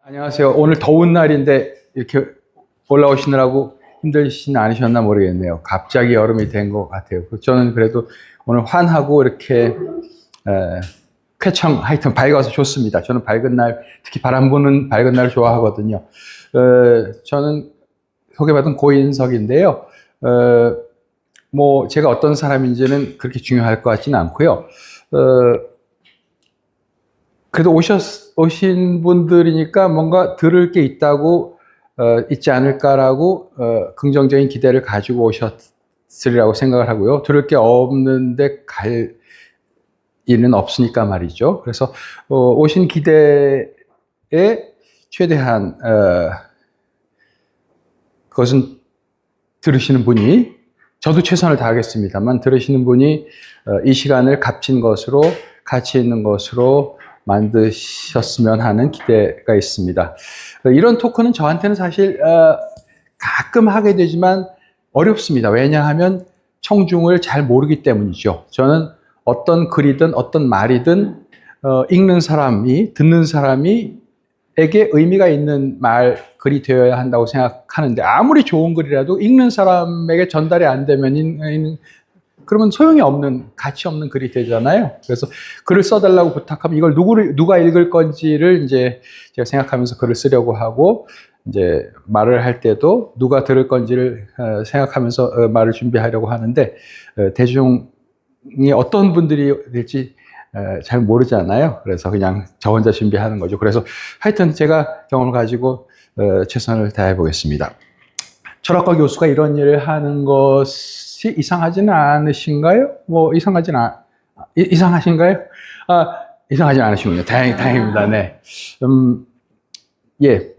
안녕하세요. 오늘 더운 날인데 이렇게 올라오시느라고 힘들시진 않으셨나 모르겠네요. 갑자기 여름이 된 것 같아요. 저는 그래도 오늘 환하고 이렇게 쾌청 하여튼 밝아서 좋습니다. 저는 밝은 날, 특히 바람 부는 밝은 날 좋아하거든요. 저는 소개받은 고인석인데요. 뭐 제가 어떤 사람인지는 그렇게 중요할 것 같지는 않고요. 그래도 오신 분들이니까 뭔가 들을 게 있다고, 있지 않을까라고, 긍정적인 기대를 가지고 오셨으리라고 생각을 하고요. 들을 게 없는데 갈 일은 없으니까 말이죠. 그래서, 오신 기대에 최대한, 그것은 들으시는 분이, 저도 최선을 다하겠습니다만, 들으시는 분이 이 시간을 값진 것으로, 가치 있는 것으로 만드셨으면 하는 기대가 있습니다. 이런 토크는 저한테는 사실 가끔 하게 되지만 어렵습니다. 왜냐하면 청중을 잘 모르기 때문이죠. 저는 어떤 글이든 어떤 말이든 읽는 사람이, 듣는 사람이 에게 의미가 있는 말, 글이 되어야 한다고 생각하는데, 아무리 좋은 글이라도 읽는 사람에게 전달이 안 되면 그러면 소용이 없는, 가치 없는 글이 되잖아요. 그래서 글을 써달라고 부탁하면 이걸 누가 읽을 건지를 이제 제가 생각하면서 글을 쓰려고 하고, 이제 말을 할 때도 누가 들을 건지를 생각하면서 말을 준비하려고 하는데, 대중이 어떤 분들이 될지 잘 모르잖아요. 그래서 그냥 저 혼자 준비하는 거죠. 그래서 하여튼 제가 경험을 가지고 최선을 다해 보겠습니다. 철학과 교수가 이런 일을 하는 것이 이상하지는 않으신가요? 이상하신가요? 이상하지 않으시군요. 다행입니다. 네. 예,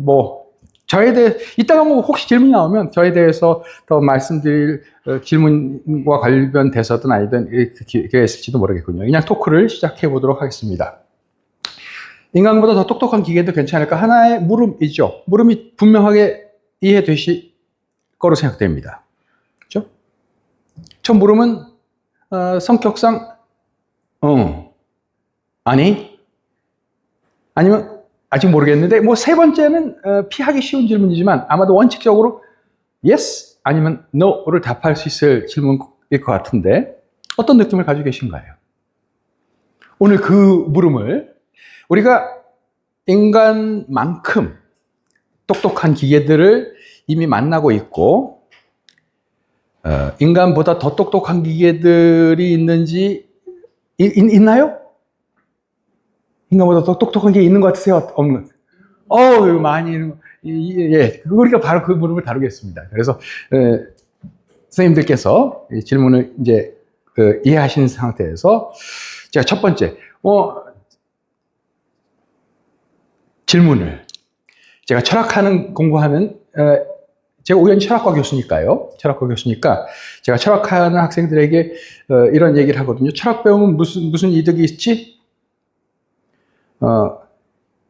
저에 대해, 이따가 혹시 질문이 나오면 저에 대해서 더 말씀드릴 질문과 관련돼서든 아니든 기회가 있을지도 모르겠군요. 그냥 토크를 시작해 보도록 하겠습니다. 인간보다 더 똑똑한 기계도 괜찮을까? 하나의 물음이죠. 물음이 분명하게 이해되실 거로 생각됩니다. 그렇죠? 첫 물음은 성격상 아니? 아니면 아직 모르겠는데, 세 번째는 피하기 쉬운 질문이지만 아마도 원칙적으로 yes 아니면 no를 답할 수 있을 질문일 것 같은데, 어떤 느낌을 가지고 계신가요? 오늘 그 물음을 우리가 인간만큼 똑똑한 기계들을 이미 만나고 있고, 인간보다 더 똑똑한 기계들이 있는지, 있나요? 인간보다 더 똑똑한 게 있는 것 같으세요? 없는? 많이 있는, 예, 우리가 바로 그 물음을 다루겠습니다. 그래서, 선생님들께서 질문을 이제, 이해하시는 상태에서, 제가 첫 번째, 질문을, 제가 공부하면, 제가 우연히 철학과 교수니까요. 철학과 교수니까, 제가 철학하는 학생들에게 이런 얘기를 하거든요. 철학 배우면 무슨 이득이 있지?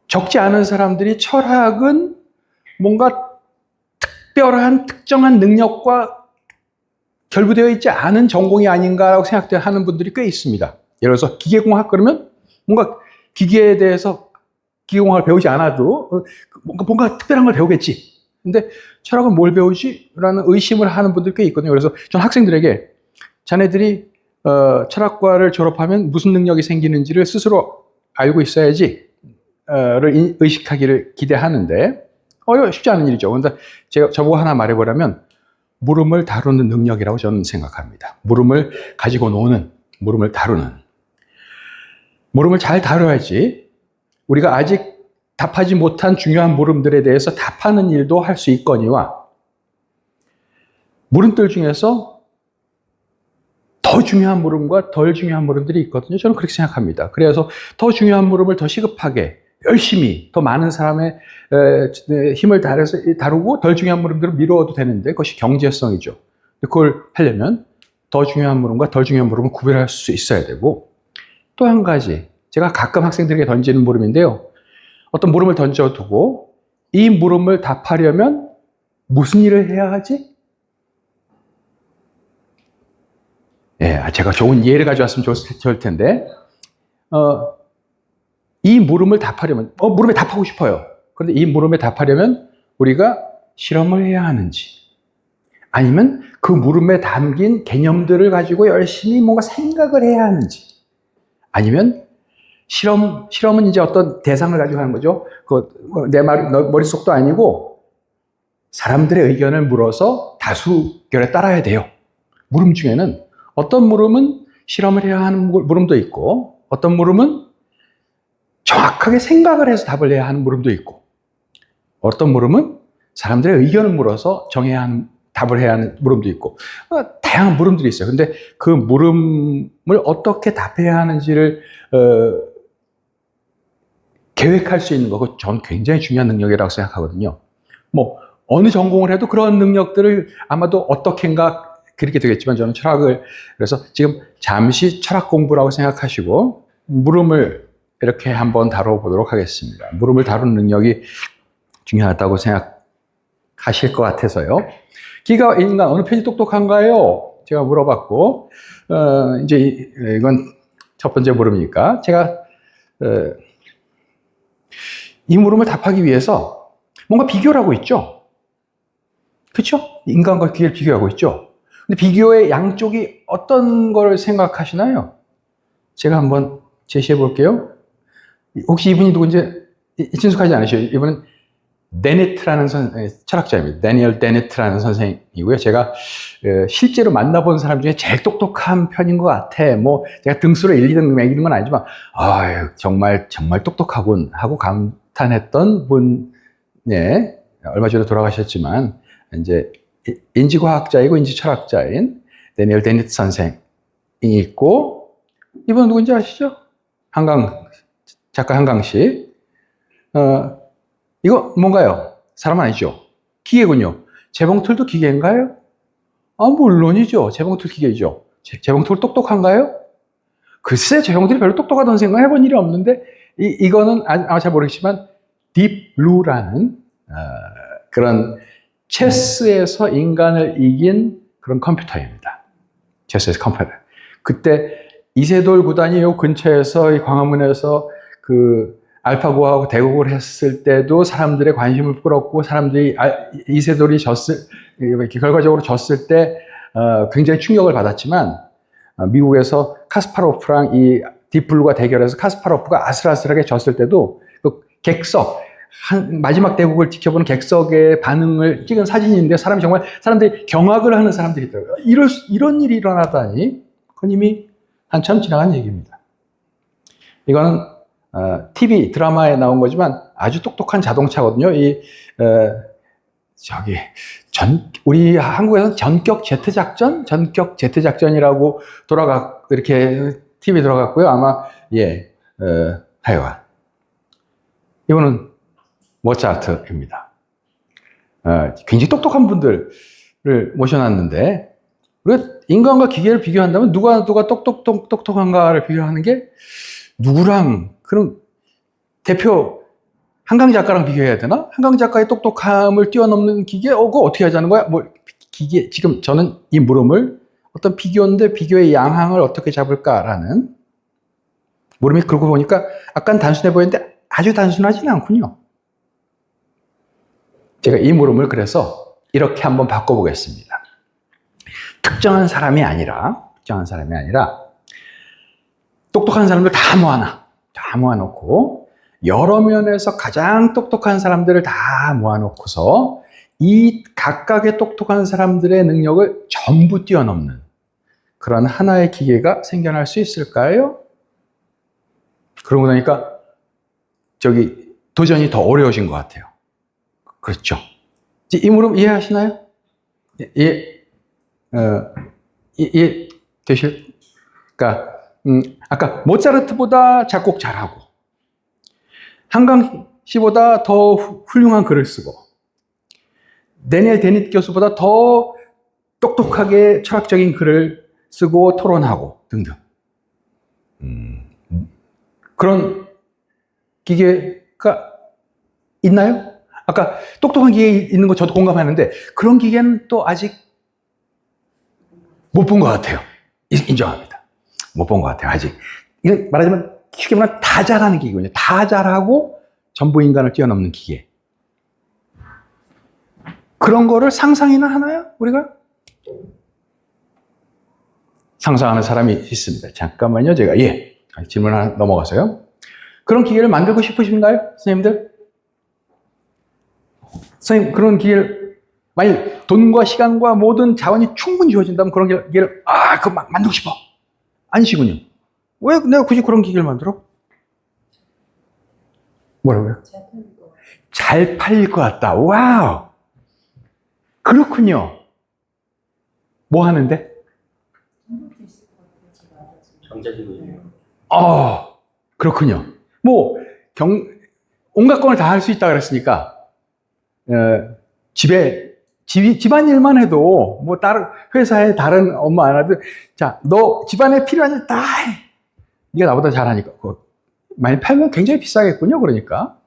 적지 않은 사람들이 철학은 뭔가 특별한 특정한 능력과 결부되어 있지 않은 전공이 아닌가라고 생각하는 분들이 꽤 있습니다. 예를 들어서 기계공학 그러면 뭔가 기계에 대해서 기계공학을 배우지 않아도 뭔가 특별한 걸 배우겠지. 근데 철학은 뭘 배우지? 라는 의심을 하는 분들이 꽤 있거든요. 그래서 전 학생들에게 자네들이 철학과를 졸업하면 무슨 능력이 생기는지를 스스로 알고 있어야지 를 의식하기를 기대하는데, 이거 쉽지 않은 일이죠. 그런데 저보고 하나 말해보라면 물음을 다루는 능력이라고 저는 생각합니다. 물음을 가지고 노는, 물음을 다루는. 물음을 잘 다뤄야지 우리가 아직 답하지 못한 중요한 물음들에 대해서 답하는 일도 할 수 있거니와, 물음들 중에서 더 중요한 물음과 덜 중요한 물음들이 있거든요. 저는 그렇게 생각합니다. 그래서 더 중요한 물음을 더 시급하게, 열심히, 더 많은 사람의 힘을 다해서 다루고, 덜 중요한 물음들을 미루어도 되는데, 그것이 경제성이죠. 그걸 하려면 더 중요한 물음과 덜 중요한 물음을 구별할 수 있어야 되고, 또 한 가지, 제가 가끔 학생들에게 던지는 물음인데요. 어떤 물음을 던져두고 이 물음을 답하려면 무슨 일을 해야 하지? 예, 제가 좋은 예를 가져왔으면 좋을 텐데, 이 물음을 답하려면, 물음에 답하고 싶어요. 그런데 이 물음에 답하려면 우리가 실험을 해야 하는지, 아니면 그 물음에 담긴 개념들을 가지고 열심히 뭔가 생각을 해야 하는지, 아니면 실험은 이제 어떤 대상을 가지고 하는 거죠. 내 머릿속도 아니고 사람들의 의견을 물어서 다수결에 따라야 돼요. 물음 중에는 어떤 물음은 실험을 해야 하는 물음도 있고, 어떤 물음은 정확하게 생각을 해서 답을 해야 하는 물음도 있고, 어떤 물음은 사람들의 의견을 물어서 정해야 하는, 답을 해야 하는 물음도 있고, 다양한 물음들이 있어요. 근데 그 물음을 어떻게 답해야 하는지를 계획할 수 있는 거, 전 굉장히 중요한 능력이라고 생각하거든요. 뭐 어느 전공을 해도 그런 능력들을 아마도 어떻게인가 그렇게 되겠지만, 저는 철학을, 그래서 지금 잠시 철학 공부라고 생각하시고 물음을 이렇게 한번 다뤄보도록 하겠습니다. 물음을 다루는 능력이 중요하다고 생각하실 것 같아서요. 기가 인간 어느 편이 똑똑한가요? 제가 물어봤고, 이제 이건 첫 번째 물음이니까 제가 이 물음을 답하기 위해서 뭔가 비교를 하고 있죠. 그렇죠? 인간과 기계를 비교하고 있죠. 근데 비교의 양쪽이 어떤 걸 생각하시나요? 제가 한번 제시해 볼게요. 혹시 이분이 누군지 친숙하지 않으시죠? 이분은 데네트라는 철학자입니다. 데니얼 데네트라는 선생이고요. 제가 실제로 만나본 사람 중에 제일 똑똑한 편인 것 같아. 뭐 제가 등수로 1, 2등 매기는 건 아니지만, 아유, 정말 똑똑하군 하고 감탄했던 분, 네, 얼마 전에 돌아가셨지만 이제 인지과학자이고 인지철학자인 데니얼 데네트 선생이 있고, 이분 누군지 아시죠? 작가 한강 씨. 이거 뭔가요? 사람 아니죠? 기계군요. 재봉틀도 기계인가요? 물론이죠. 재봉틀 기계죠. 재봉틀 똑똑한가요? 글쎄, 재봉틀이 별로 똑똑하다는 생각 해본 일이 없는데, 이거는 아마 잘 모르겠지만, 딥블루라는 그런 체스에서 인간을 이긴 그런 컴퓨터입니다. 체스에서 컴퓨터. 그때 이세돌 구단이 요 근처에서, 이 광화문에서 알파고하고 대국을 했을 때도 사람들의 관심을 끌었고, 사람들이 이세돌이 결과적으로 졌을 때 굉장히 충격을 받았지만, 미국에서 카스파로프랑 이 딥블루가 대결해서 카스파로프가 아슬아슬하게 졌을 때도 그 객석, 마지막 대국을 지켜보는 객석의 반응을 찍은 사진인데, 사람들이 경악을 하는 사람들이 있더라고요. 이런 일이 일어나다니, 그건 이미 한참 지나간 얘기입니다. 이거는 TV 드라마에 나온 거지만 아주 똑똑한 자동차거든요. 우리 한국에서는 전격 제트 작전이라고 이렇게 TV 들어갔고요. 아마, 하여간. 이거는 모차르트입니다. 굉장히 똑똑한 분들을 모셔놨는데, 우리가 인간과 기계를 비교한다면 누가 똑똑한가를 비교하는 게, 누구랑, 그럼 대표 한강 작가랑 비교해야 되나? 한강 작가의 똑똑함을 뛰어넘는 기계? 그거 어떻게 하자는 거야? 기계, 지금 저는 이 물음을 어떤 비교인데, 비교의 양항을 어떻게 잡을까라는 물음이, 그러고 보니까 아까는 단순해 보였는데 아주 단순하지는 않군요. 제가 이 물음을 그래서 이렇게 한번 바꿔보겠습니다. 특정한 사람이 아니라 똑똑한 사람들 다 모아놓고 여러 면에서 가장 똑똑한 사람들을 다 모아놓고서 이 각각의 똑똑한 사람들의 능력을 전부 뛰어넘는 그런 하나의 기계가 생겨날 수 있을까요? 그러고 나니까 도전이 더 어려워진 것 같아요. 그렇죠? 이 물음 이해하시나요? 그러니까 아까 모차르트보다 작곡 잘하고, 한강 씨보다 더 훌륭한 글을 쓰고, 데니엘 데니트 교수보다 더 똑똑하게 철학적인 글을 쓰고 토론하고 등등. 그런 기계가 있나요? 아까 똑똑한 기계 있는 거 저도 공감하는데, 그런 기계는 또 아직 못 본 것 같아요. 인정합니다. 못 본 것 같아요, 아직. 이건 말하자면 쉽게 말하면 다 잘하는 기계군요. 다 잘하고 전부 인간을 뛰어넘는 기계. 그런 거를 상상이나 하나요? 우리가? 상상하는 사람이 있습니다. 잠깐만요. 제가 질문 하나 넘어가서요. 그런 기계를 만들고 싶으신가요? 선생님들? 선생님, 그런 기계를 만약 돈과 시간과 모든 자원이 충분히 주어진다면 그런 기계를 그거 막 만들고 싶어. 아니시군요. 왜 내가 굳이 그런 기계를 만들어? 뭐라고요? 잘 팔릴 것 같다. 와우. 그렇군요. 뭐 하는데? 경제적이에요. 그렇군요. 온갖 건을 다 할 수 있다 그랬으니까, 집안일만 해도, 다른, 회사에 다른 업무 안 하든, 자, 너 집안에 필요한 일 다 해. 네가 나보다 잘하니까. 많이 팔면 굉장히 비싸겠군요, 그러니까.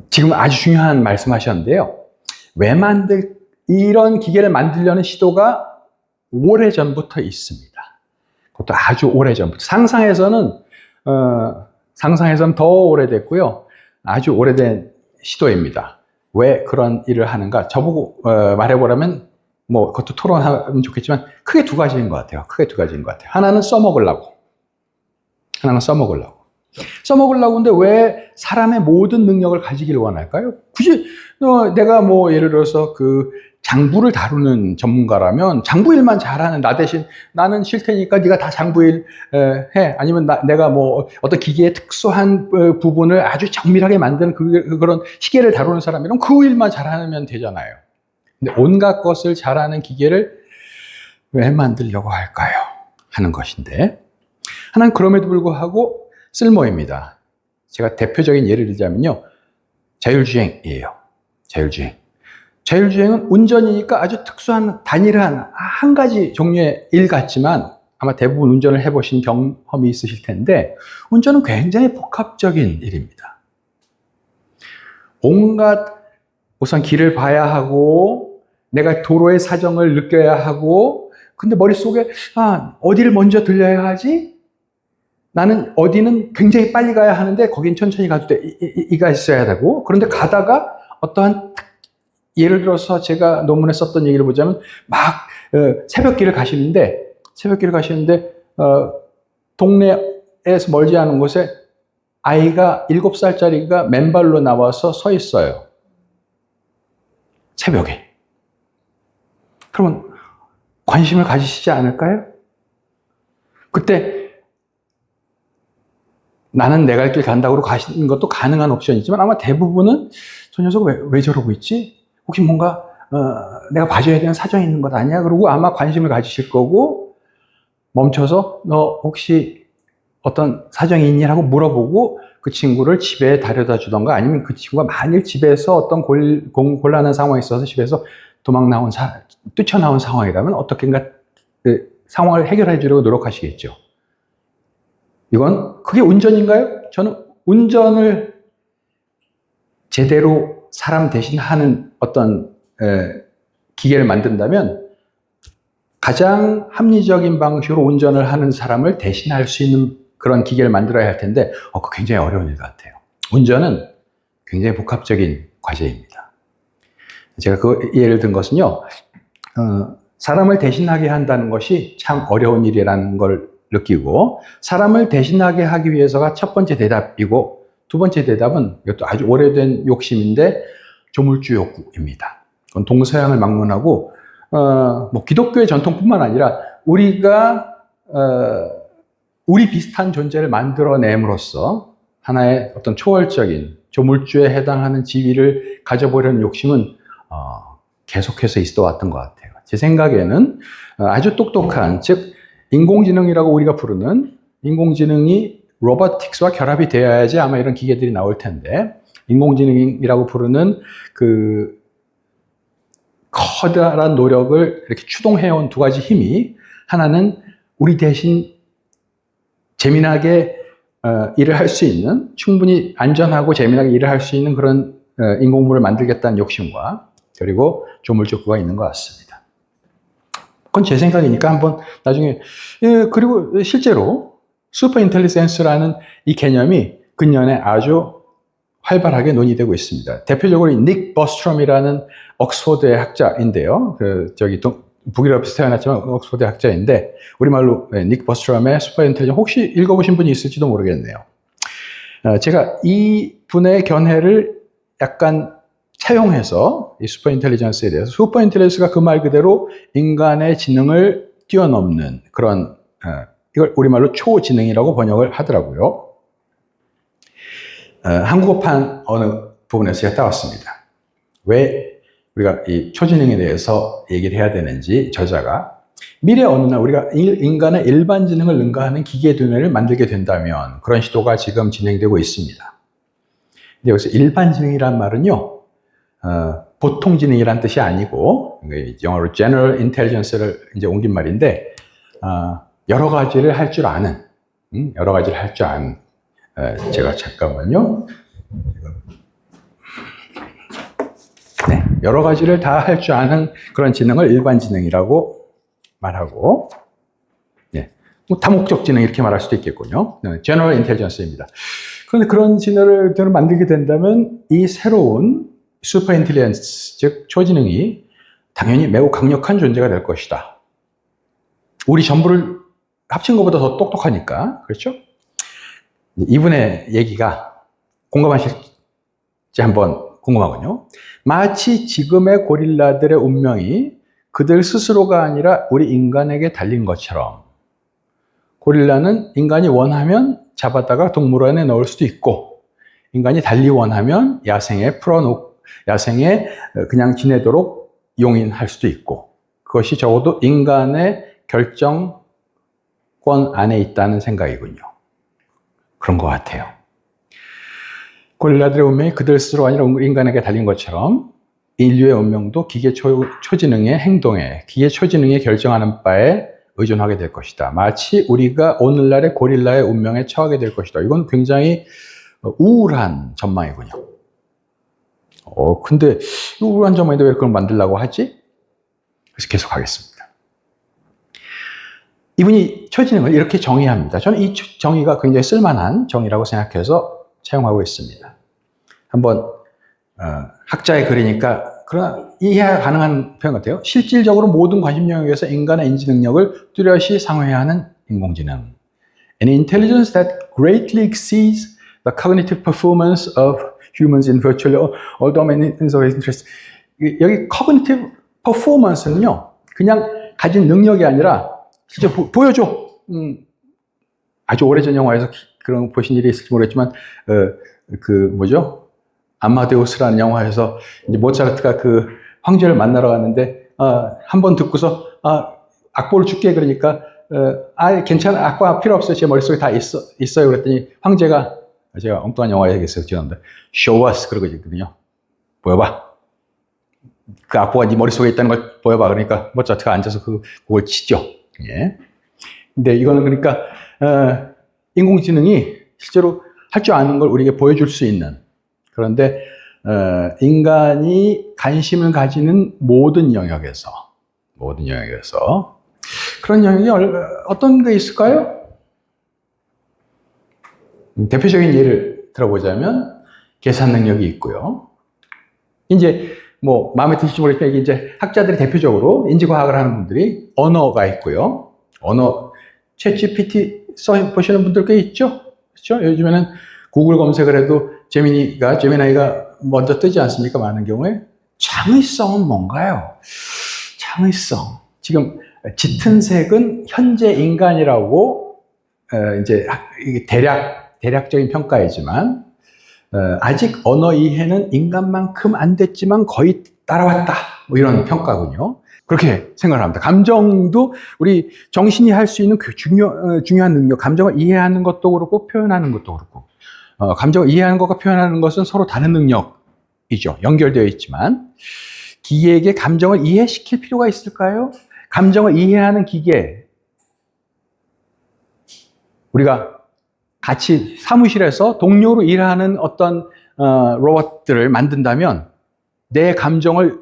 지금 아주 중요한 말씀 하셨는데요. 이런 기계를 만들려는 시도가 오래전부터 있습니다. 그것도 아주 오래전부터. 상상에서는 더 오래됐고요. 아주 오래된 시도입니다. 왜 그런 일을 하는가? 저보고 말해보라면, 그것도 토론하면 좋겠지만, 크게 두 가지인 것 같아요. 하나는 써먹으려고. 써먹으려고. 근데 왜 사람의 모든 능력을 가지기를 원할까요? 굳이, 내가 예를 들어서 장부를 다루는 전문가라면 장부 일만 잘하는 나 대신 나는 쉴 테니까 네가 다 장부 일 해. 아니면 내가 어떤 기계의 특수한 부분을 아주 정밀하게 만드는 그런 시계를 다루는 사람이면 그 일만 잘하면 되잖아요. 근데 온갖 것을 잘하는 기계를 왜 만들려고 할까요? 하는 것인데, 하나는 그럼에도 불구하고 쓸모입니다. 제가 대표적인 예를 들자면요. 자율주행이에요. 자율주행은 운전이니까 아주 특수한 단일한 한 가지 종류의 일 같지만 아마 대부분 운전을 해보신 경험이 있으실 텐데 운전은 굉장히 복합적인 일입니다. 우선 길을 봐야 하고 내가 도로의 사정을 느껴야 하고 근데 머릿속에 어디를 먼저 들려야 하지? 나는 어디는 굉장히 빨리 가야 하는데 거긴 천천히 가도 돼. 이가 있어야 되고 그런데 가다가 어떠한 예를 들어서 제가 논문에 썼던 얘기를 보자면 새벽길을 가시는데 동네에서 멀지 않은 곳에 아이가 7살짜리가 맨발로 나와서 서 있어요. 새벽에. 그러면 관심을 가지시지 않을까요? 그때 나는 내 갈 길 간다고 가시는 것도 가능한 옵션이지만 아마 대부분은 저 녀석 왜 저러고 있지? 혹시 뭔가 내가 봐줘야 되는 사정이 있는 것 아니야? 그러고 아마 관심을 가지실 거고 멈춰서 너 혹시 어떤 사정이 있니? 라고 물어보고 그 친구를 집에 데려다 주던가 아니면 그 친구가 만일 집에서 어떤 곤란한 상황이 있어서 집에서 뛰쳐나온 상황이라면 어떻게인가 그 상황을 해결해 주려고 노력하시겠죠. 그게 운전인가요? 저는 운전을 제대로 사람 대신 하는 어떤 기계를 만든다면 가장 합리적인 방식으로 운전을 하는 사람을 대신할 수 있는 그런 기계를 만들어야 할 텐데 그거 굉장히 어려운 일 같아요. 운전은 굉장히 복합적인 과제입니다. 제가 그 예를 든 것은요. 사람을 대신하게 한다는 것이 참 어려운 일이라는 걸 느끼고 사람을 대신하게 하기 위해서가 첫 번째 대답이고 두 번째 대답은 이것도 아주 오래된 욕심인데 조물주 욕구입니다. 그건 동서양을 막론하고 기독교의 전통뿐만 아니라 우리가 우리 비슷한 존재를 만들어냄으로써 하나의 어떤 초월적인 조물주에 해당하는 지위를 가져보려는 욕심은 계속해서 있어 왔던 것 같아요. 제 생각에는 아주 똑똑한 즉 인공지능이라고 우리가 부르는 인공지능이 로보틱스와 결합이 되어야지 아마 이런 기계들이 나올 텐데 인공지능이라고 부르는 그 커다란 노력을 이렇게 추동해온 두 가지 힘이 하나는 우리 대신 재미나게 일을 할 수 있는 충분히 안전하고 재미나게 일을 할 수 있는 그런 인공물을 만들겠다는 욕심과 그리고 조물주구가 있는 것 같습니다. 그건 제 생각이니까 한번 나중에, 예, 그리고 실제로 슈퍼 인텔리전스라는 이 개념이 근년에 아주 활발하게 논의되고 있습니다. 대표적으로 닉 버스트럼이라는 옥스퍼드의 학자인데요. 북유럽에서 태어났지만 옥스퍼드 학자인데, 우리말로 닉 버스트럼의 슈퍼 인텔리전스 혹시 읽어보신 분이 있을지도 모르겠네요. 제가 이 분의 견해를 약간 차용해서 이 슈퍼 인텔리전스에 대해서, 슈퍼 인텔리전스가 그 말 그대로 인간의 지능을 뛰어넘는 그런, 이걸 우리말로 초지능이라고 번역을 하더라고요. 한국어판 어느 부분에서 제가 따왔습니다. 왜 우리가 이 초지능에 대해서 얘기를 해야 되는지, 저자가 미래 어느 날 우리가 인간의 일반 지능을 능가하는 기계 두뇌를 만들게 된다면, 그런 시도가 지금 진행되고 있습니다. 근데 여기서 일반 지능이란 말은요, 보통 지능이란 뜻이 아니고, 영어로 general intelligence를 이제 옮긴 말인데, 여러 가지를 할 줄 아는, 여러 가지를 할 줄 아는, 제가 잠깐만요. 네, 여러 가지를 다 할 줄 아는 그런 지능을 일반 지능이라고 말하고, 네, 뭐 다목적 지능 이렇게 말할 수도 있겠군요. general intelligence입니다. 그런데 그런 지능을 만들게 된다면 이 새로운 슈퍼 인텔리전스, 즉 초지능이 당연히 매우 강력한 존재가 될 것이다. 우리 전부를 합친 것보다 더 똑똑하니까. 그렇죠? 이분의 얘기가 공감하실지 한번 궁금하군요. 마치 지금의 고릴라들의 운명이 그들 스스로가 아니라 우리 인간에게 달린 것처럼, 고릴라는 인간이 원하면 잡았다가 동물원에 넣을 수도 있고, 인간이 달리 원하면 야생에 그냥 지내도록 용인할 수도 있고, 그것이 적어도 인간의 결정권 안에 있다는 생각이군요. 그런 것 같아요. 고릴라들의 운명이 그들 스스로 아니라 인간에게 달린 것처럼 인류의 운명도 기계 초지능의 행동에, 기계 초지능이 결정하는 바에 의존하게 될 것이다. 마치 우리가 오늘날의 고릴라의 운명에 처하게 될 것이다. 이건 굉장히 우울한 전망이군요. 근데 우울한 전망인데 왜 그걸 만들려고 하지? 그래서 계속 하겠습니다. 이분이 초지능을 이렇게 정의합니다. 저는 이 정의가 굉장히 쓸만한 정의라고 생각해서 사용하고 있습니다. 한번 학자의 글이니까 그러나 이해가 가능한 표현 같아요. 실질적으로 모든 관심 영역에서 인간의 인지 능력을 뚜렷이 상회하는 인공지능. An intelligence that greatly exceeds the cognitive performance of humans in virtually all domains of interest. 여기 cognitive performance는요, 그냥 가진 능력이 아니라 진짜 보여줘. 아주 오래전 영화에서 그런 보신 일이 있을지 모르겠지만, 아마데우스라는 영화에서 이제 모차르트가 그 황제를 만나러 갔는데, 한 번 듣고서, 악보를 줄게. 그러니까, 괜찮아. 악보 필요 없어요. 제 머릿속에 다 있어요. 그랬더니 황제가, 제가 엉뚱한 영화 얘기했어요. 죄송합니다. Show us. 그러고 있거든요. 보여봐. 그 악보가 네 머릿속에 있다는 걸 보여봐. 그러니까 모차르트가 앉아서 그걸 치죠. 예. 근데 이거는 그러니까, 인공지능이 실제로 할 줄 아는 걸 우리에게 보여줄 수 있는, 그런데 인간이 관심을 가지는 모든 영역에서 그런 영역이 어떤 게 있을까요? 대표적인 예를 들어보자면 계산 능력이 있고요. 이제 뭐 마음에 드실지 모르겠지만 이제 학자들이 대표적으로 인지과학을 하는 분들이 언어가 있고요. 언어 챗GPT 써 보시는 분들 꽤 있죠. 그렇죠? 요즘에는 구글 검색을 해도 제미나이가 먼저 뜨지 않습니까? 많은 경우에. 창의성은 뭔가요? 창의성. 지금 짙은 색은 현재 인간이라고 이제 이게 대략적인 평가이지만, 아직 언어 이해는 인간만큼 안 됐지만 거의 따라왔다. 뭐 이런 평가군요. 그렇게 생각을 합니다. 감정도 우리 정신이 할 수 있는 그 중요한 능력, 감정을 이해하는 것도 그렇고 표현하는 것도 그렇고, 감정을 이해하는 것과 표현하는 것은 서로 다른 능력이죠. 연결되어 있지만, 기계에게 감정을 이해시킬 필요가 있을까요? 감정을 이해하는 기계, 우리가 같이 사무실에서 동료로 일하는 어떤 로봇들을 만든다면 내 감정을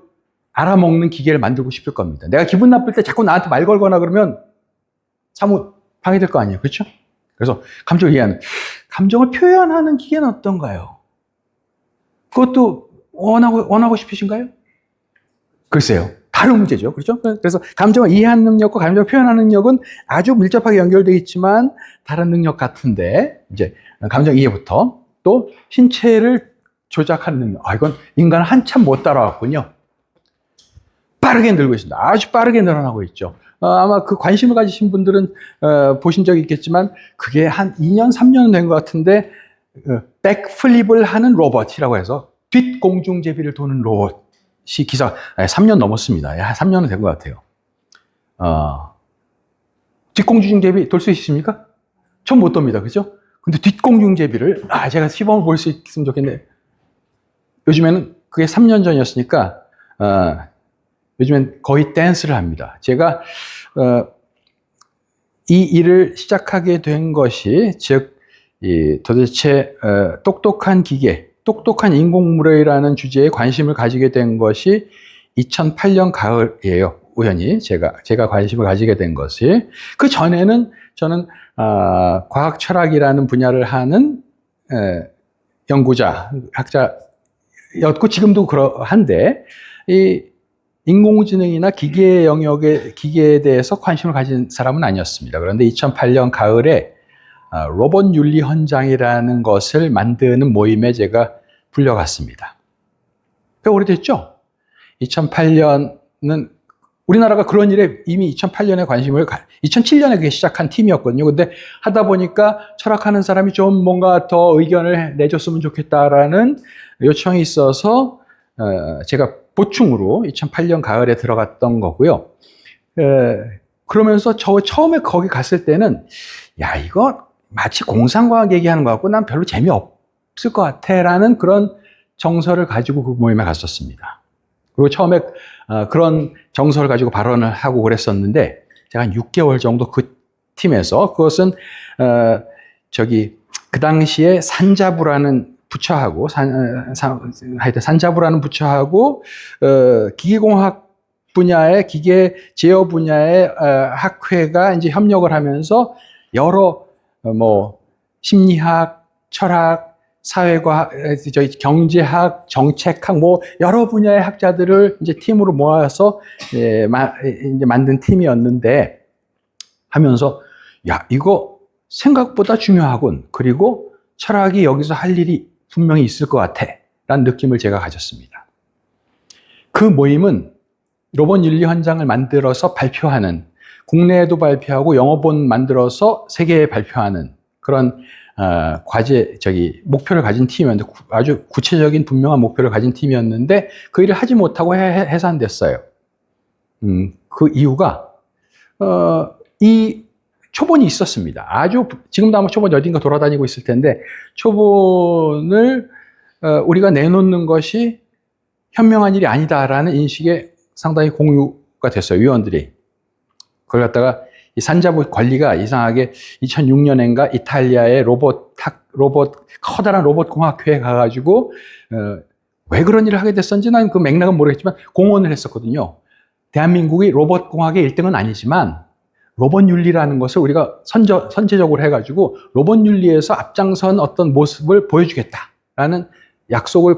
알아먹는 기계를 만들고 싶을 겁니다. 내가 기분 나쁠 때 자꾸 나한테 말 걸거나 그러면 사뭇 방해될 거 아니에요. 그렇죠? 그래서 감정을 이해하는, 감정을 표현하는 기계는 어떤가요? 그것도 원하고 싶으신가요? 글쎄요. 다른 문제죠. 그렇죠? 그래서 감정을 이해하는 능력과 감정을 표현하는 능력은 아주 밀접하게 연결되어 있지만 다른 능력 같은데, 이제 감정 이해부터 또 신체를 조작하는 능력. 이건 인간은 한참 못 따라왔군요. 빠르게 늘고 있습니다. 아주 빠르게 늘어나고 있죠. 아마 그 관심을 가지신 분들은 보신 적이 있겠지만 그게 한 2년, 3년 된 것 같은데 백플립을 하는 로봇이라고 해서 뒷공중제비를 도는 로봇이 기사 3년 넘었습니다. 3년은 된 것 같아요. 뒷공중제비 돌 수 있습니까? 전 못 돕니다. 그죠? 근데 뒷공중제비를 제가 시범을 볼 수 있으면 좋겠네요. 요즘에는 그게 3년 전이었으니까 요즘엔 거의 댄스를 합니다. 제가 이 일을 시작하게 된 것이 즉 도대체 똑똑한 기계, 똑똑한 인공물이라는 주제에 관심을 가지게 된 것이 2008년 가을이에요. 우연히 제가 관심을 가지게 된 것이. 그 전에는 저는 과학 철학이라는 분야를 하는 연구자, 학자였고 지금도 그러한데 이 인공지능이나 기계 영역의 기계에 대해서 관심을 가진 사람은 아니었습니다. 그런데 2008년 가을에 로봇 윤리 현장이라는 것을 만드는 모임에 제가 불려갔습니다. 꽤 오래됐죠? 2008년은 우리나라가 그런 일에 이미 2008년에 2007년에 그게 시작한 팀이었거든요. 근데 하다 보니까 철학하는 사람이 좀 뭔가 더 의견을 내줬으면 좋겠다라는 요청이 있어서 제가 보충으로 2008년 가을에 들어갔던 거고요. 그러면서 저 처음에 거기 갔을 때는 이거 마치 공상과학 얘기하는 것 같고 난 별로 재미없을 것 같아 라는 그런 정서를 가지고 그 모임에 갔었습니다. 그리고 처음에 그런 정서를 가지고 발언을 하고 그랬었는데 제가 한 6개월 정도 그 팀에서 그것은 그 당시에 산자부라는 부처하고 하여튼 산자부라는 부처하고 기계공학 분야의 기계 제어 분야의 학회가 이제 협력을 하면서 여러 심리학, 철학, 사회과학, 경제학, 정책학 여러 분야의 학자들을 이제 팀으로 모아서 이제 만든 팀이었는데 하면서 이거 생각보다 중요하군. 그리고 철학이 여기서 할 일이 분명히 있을 것 같아 라는 느낌을 제가 가졌습니다. 그 모임은 로봇 윤리 현장을 만들어서 발표하는, 국내에도 발표하고 영어본 만들어서 세계에 발표하는 그런 목표를 가진 팀이었는데, 아주 구체적인 분명한 목표를 가진 팀이었는데 그 일을 하지 못하고 해산됐어요. 그 이유가 이 초본이 있었습니다. 지금도 아마 초본이 어딘가 돌아다니고 있을 텐데, 초본을 우리가 내놓는 것이 현명한 일이 아니다라는 인식에 상당히 공유가 됐어요, 위원들이. 그걸 갖다가 이 산자부 관리가 이상하게 2006년인가 이탈리아의 커다란 로봇 공학회에 가가지고 왜 그런 일을 하게 됐었는지 난 그 맥락은 모르겠지만 공언을 했었거든요. 대한민국이 로봇 공학의 1등은 아니지만 로봇 윤리라는 것을 우리가 선제적으로 해가지고 로봇 윤리에서 앞장선 어떤 모습을 보여주겠다라는 약속을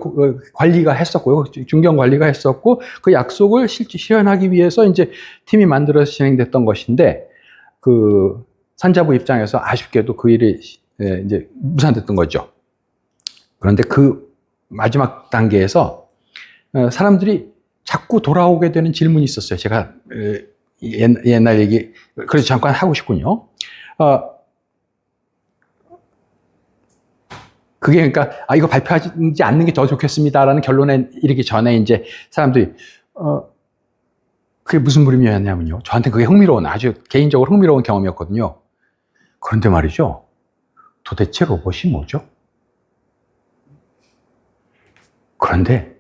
관리가 했었고요. 중견 관리가 했었고 그 약속을 실제 실현하기 위해서 이제 팀이 만들어서 진행됐던 것인데 그 산자부 입장에서 아쉽게도 그 일이 이제 무산됐던 거죠. 그런데 그 마지막 단계에서 사람들이 자꾸 돌아오게 되는 질문이 있었어요. 제가 옛날 얘기 그래서 잠깐 하고 싶군요. 그게 그러니까 이거 발표하지 않는 게 더 좋겠습니다라는 결론에 이르기 전에 이제 사람들이 그게 무슨 물음이었냐면요. 저한테 그게 아주 개인적으로 흥미로운 경험이었거든요. 그런데 말이죠. 도대체 로봇이 뭐죠? 그런데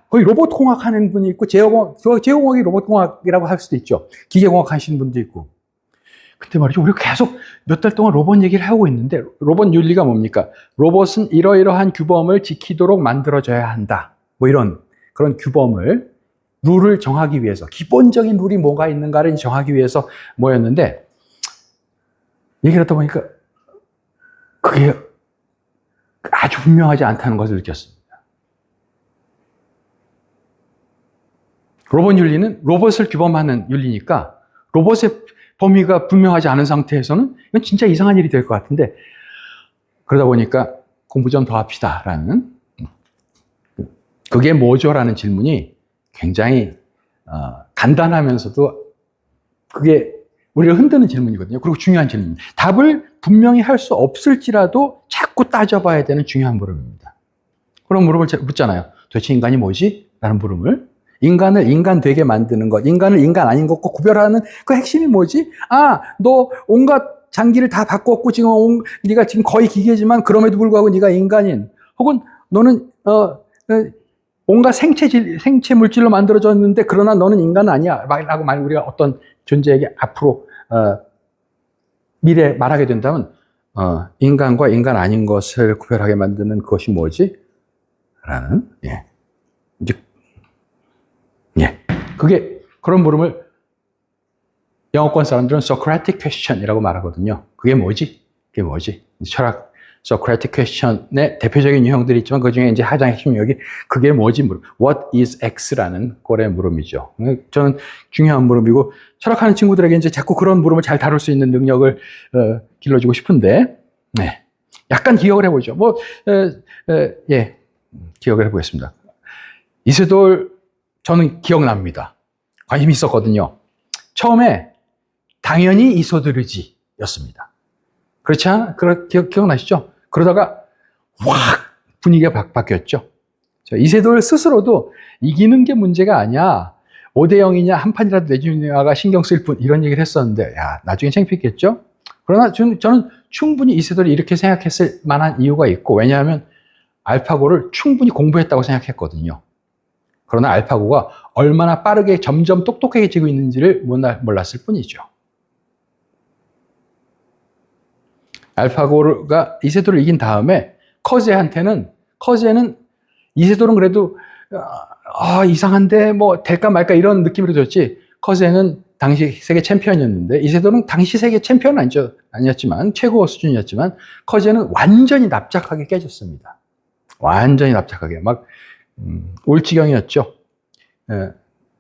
거기 로봇 공학 하는 분이 있고, 제어공학이 로봇 공학이라고 할 수도 있죠. 기계공학 하시는 분도 있고. 근데 말이죠. 우리가 계속 몇 달 동안 로봇 얘기를 하고 있는데, 로봇 윤리가 뭡니까? 로봇은 이러이러한 규범을 지키도록 만들어져야 한다. 이런. 그런 규범을, 룰을 정하기 위해서, 기본적인 룰이 뭐가 있는가를 정하기 위해서 모였는데, 얘기를 하다 보니까 그게 아주 분명하지 않다는 것을 느꼈습니다. 로봇 윤리는 로봇을 규범하는 윤리니까 로봇의 범위가 분명하지 않은 상태에서는 이건 진짜 이상한 일이 될 것 같은데, 그러다 보니까 공부 좀 더 합시다 라는, 그게 뭐죠? 라는 질문이 굉장히 간단하면서도 그게 우리를 흔드는 질문이거든요. 그리고 중요한 질문. 답을 분명히 할 수 없을지라도 자꾸 따져봐야 되는 중요한 물음입니다. 그런 물음을 묻잖아요. 도대체 인간이 뭐지? 라는 물음을. 인간을 인간 되게 만드는 것, 인간을 인간 아닌 것과 구별하는 그 핵심이 뭐지? 아, 너 온갖 장기를 다 바꿨고 지금 네가 지금 거의 기계지만 그럼에도 불구하고 네가 인간인, 혹은 너는 온갖 생체 물질로 만들어졌는데 그러나 너는 인간은 아니야 라고 우리가 어떤 존재에게 앞으로 미래에 말하게 된다면, 인간과 인간 아닌 것을 구별하게 만드는 그것이 뭐지? 라는, 그게, 그런 물음을 영어권 사람들은 Socratic question이라고 말하거든요. 그게 뭐지? 그게 뭐지? 철학 Socratic question의 대표적인 유형들이 있지만 그 중에 이제 가장 핵심 유형이 그게 뭐지? 물음. What is X라는 꼴의 물음이죠. 저는 중요한 물음이고, 철학하는 친구들에게 이제 자꾸 그런 물음을 잘 다룰 수 있는 능력을 길러주고 싶은데, 약간 기억을 해보죠. 기억을 해보겠습니다. 이세돌, 저는 기억납니다. 관심이 있었거든요. 처음에 당연히 이소드르지 였습니다. 그렇지 않아? 기억나시죠? 그러다가 확 분위기가 바뀌었죠. 이세돌 스스로도 이기는 게 문제가 아니야. 5대 0이냐, 한 판이라도 내주냐가 신경 쓸 뿐, 이런 얘기를 했었는데, 나중에 창피했겠죠? 그러나 저는 충분히 이세돌이 이렇게 생각했을 만한 이유가 있고, 왜냐하면 알파고를 충분히 공부했다고 생각했거든요. 그러나 알파고가 얼마나 빠르게 점점 똑똑해지고 있는지를 몰랐을 뿐이죠. 알파고가 이세돌을 이긴 다음에 커제는 이세돌은 그래도 이상한데 뭐 될까 말까 이런 느낌으로 줬지, 커제는 당시 세계 챔피언이었는데 이세돌은 당시 세계 챔피언은 아니었지만 최고 수준이었지만 커제는 완전히 납작하게 깨졌습니다. 완전히 납작하게 올 지경이었죠.